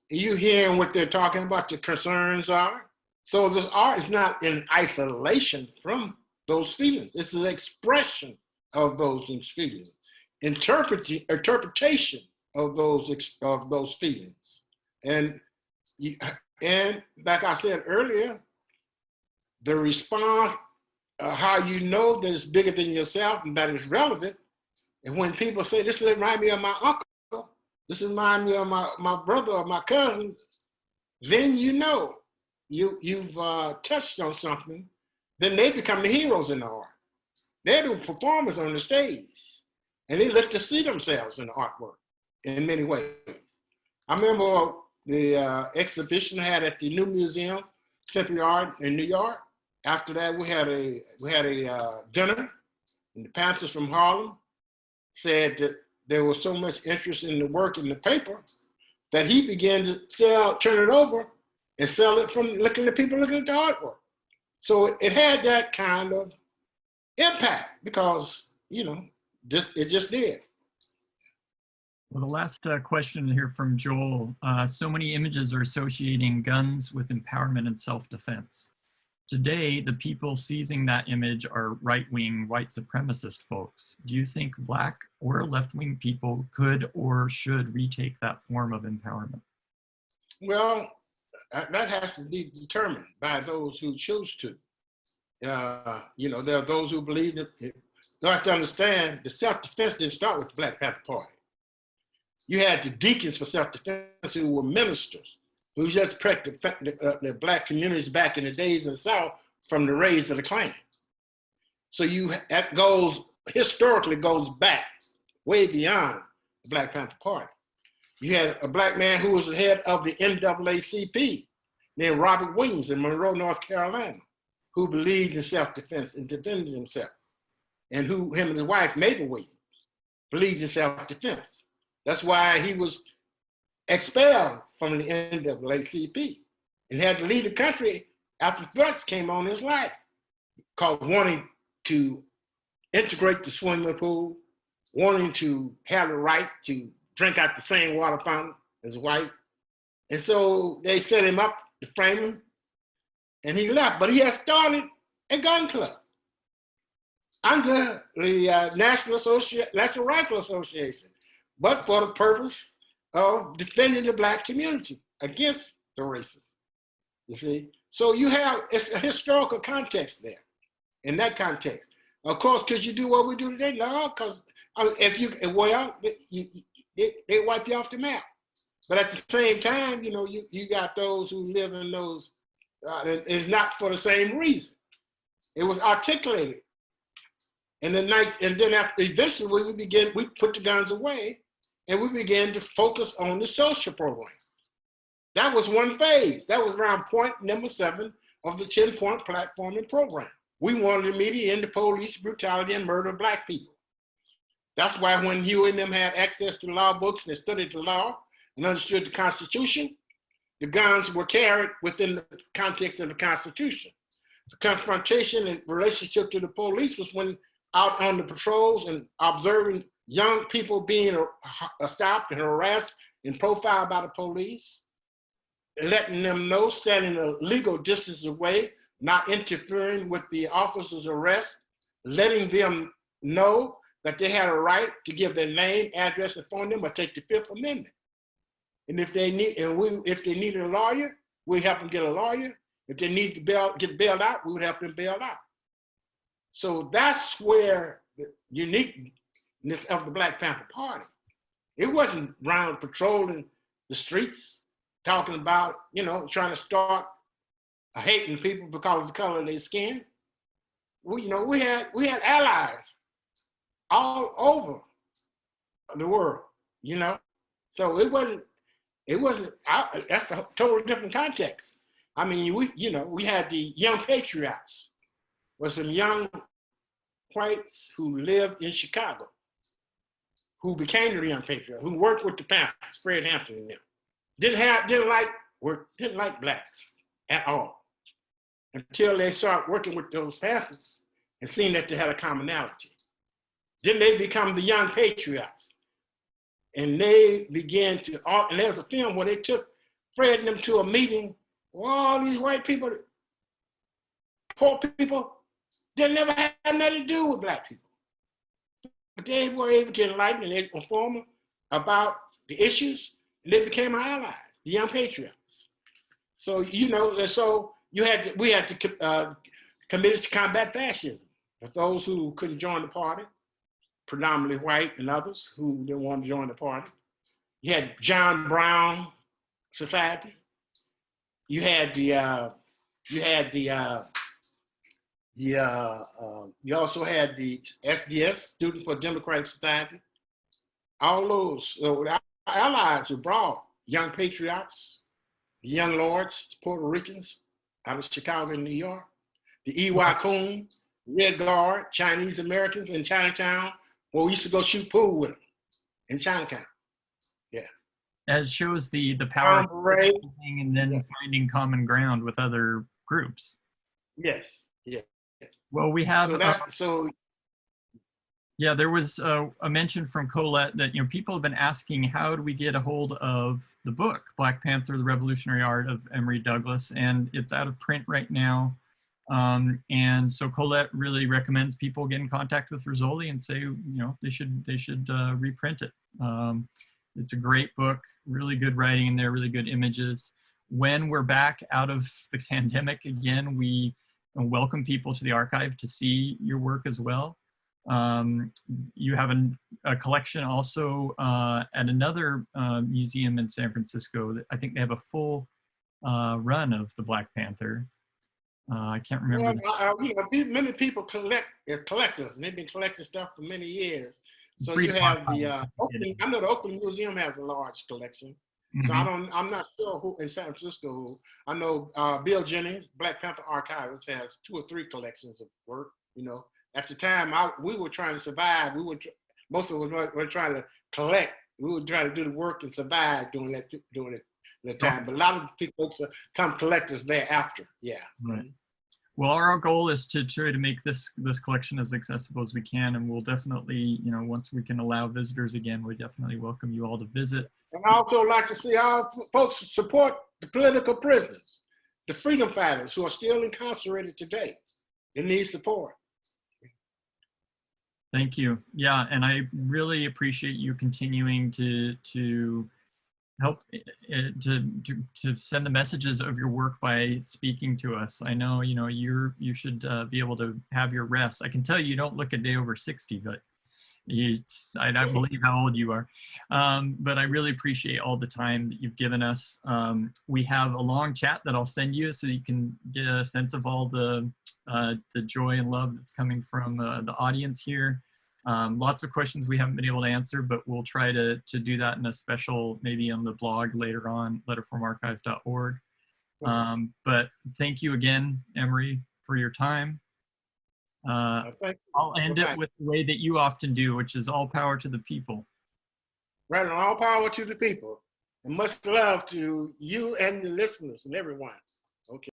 You hearing what they're talking about, the concerns are. So this art is not in isolation from those feelings. It's an expression of those feelings, interpretation of those feelings. And like I said earlier, the response, how you know that it's bigger than yourself and that it's relevant. And when people say, this reminds me of my uncle, this reminds me of my brother or my cousins, then you know you've touched on something. Then they become the heroes in the art. They're the performers on the stage. And they look to see themselves in the artwork in many ways. I remember the exhibition I had at the New Museum, Contemporary Art in New York. After that, we had a dinner, and the Panthers from Harlem said that there was so much interest in the work in the paper that he began to turn it over and sell it from people looking at the artwork. So it had that kind of impact because, it just did. Well, the last question here from Joel. So many images are associating guns with empowerment and self-defense. Today, the people seizing that image are right-wing, white supremacist folks. Do you think Black or left-wing people could or should retake that form of empowerment? Well, that has to be determined by those who choose to. There are those who believe that. You have to understand, the self-defense didn't start with the Black Panther Party. You had the deacons for self-defense who were ministers, who just protected the Black communities back in the days of the South from the raids of the Klan. So that historically goes back way beyond the Black Panther Party. You had a Black man who was the head of the NAACP named Robert Williams in Monroe, North Carolina, who believed in self-defense and defended himself. And him and his wife, Mabel Williams, believed in self-defense. That's why he was expelled from the NAACP and had to leave the country after threats came on his life, called wanting to integrate the swimming pool, wanting to have the right to drink out the same water fountain as white. And so they set him up to frame him, and he left. But he had started a gun club under the National Rifle Association, but for the purpose of defending the Black community against the racists, you see? So it's a historical context there, in that context. Of course, could you do what we do today? No, because they wipe you off the map. But at the same time, you got those who live in those, it's not for the same reason. It was articulated. And then eventually we put the guns away and we began to focus on the social program. That was one phase. That was around point number 7 of the 10-point platforming program. We wanted immediate end to police brutality and murder of Black people. That's why when Huey and them had access to law books and they studied the law and understood the Constitution, the guns were carried within the context of the Constitution. The confrontation and relationship to the police was when out on the patrols and observing young people being stopped and harassed and profiled by the police, letting them know, standing a legal distance away, not interfering with the officer's arrest, letting them know that they had a right to give their name, address, and phone number, take the Fifth Amendment. And if they need, if they needed a lawyer, we help them get a lawyer. If they need to get bailed out, we would help them bail out. So that's where the uniqueness of the Black Panther Party. It wasn't around patrolling the streets, talking about, trying to start hating people because of the color of their skin. We had allies all over the world, So it wasn't. That's a totally different context. I mean, we had the Young Patriots, was some young whites who lived in Chicago, who became the Young Patriots, who worked with the Panthers, Fred Hampton and them. Didn't like blacks at all until they started working with those Panthers and seeing that they had a commonality. Then they become the Young Patriots. And they began to, and there's a film where they took Fred and them to a meeting where all these white people, poor people, they never had nothing to do with black people. But they were able to enlighten and inform them about the issues, and they became our allies, the Young Patriots. So, we had to committed to combat fascism. For those who couldn't join the party, predominantly white and others who didn't want to join the party. You had John Brown Society. You also had the SDS, Student for Democratic Society. All those, so our allies were broad. Young Patriots, the Young Lords, Puerto Ricans out of Chicago and New York, the E.Y. Coon, Red Guard, Chinese Americans in Chinatown, where we used to go shoot pool with them in Chinatown. Yeah. That shows the power of organizing and then finding common ground with other groups. Yes. Well, we have. Yeah, there was a mention from Colette that people have been asking, how do we get a hold of the book Black Panther: The Revolutionary Art of Emory Douglas, and it's out of print right now. And so Colette really recommends people get in contact with Rizzoli and say, they should reprint it. It's a great book, really good writing in there, really good images. When we're back out of the pandemic again, we welcome people to the archive to see your work as well. You have a collection also at another museum in San Francisco. I think they have a full run of the Black Panther. I can't remember. Well, many people collectors, and they've been collecting stuff for many years. So you have the Oakland, I know the Oakland Museum has a large collection. Mm-hmm. So I'm not sure who in San Francisco. I know Bill Jennings, Black Panther Archivist, has 2 or 3 collections of work. At the time we were trying to survive. Most of us were trying to collect. We were trying to do the work and survive during that time. But a lot of people come collectors thereafter. Yeah. Right. Well, our goal is to try to make this collection as accessible as we can, and we'll definitely, once we can allow visitors again, we definitely welcome you all to visit. And I also like to see our folks support the political prisoners, the freedom fighters who are still incarcerated today. They need support. Thank you. Yeah, and I really appreciate you continuing to help to send the messages of your work by speaking to us. I know you should be able to have your rest. I can tell you don't look a day over 60, but I don't believe how old you are. But I really appreciate all the time that you've given us. We have a long chat that I'll send you so you can get a sense of all the joy and love that's coming from the audience here. Lots of questions we haven't been able to answer, but we'll try to do that in a special, maybe on the blog later on, letterfromarchive.org. But thank you again, Emory, for your time. I'll end it with the way that you often do, which is all power to the people. Right, and all power to the people. And much love to you and the listeners and everyone. Okay.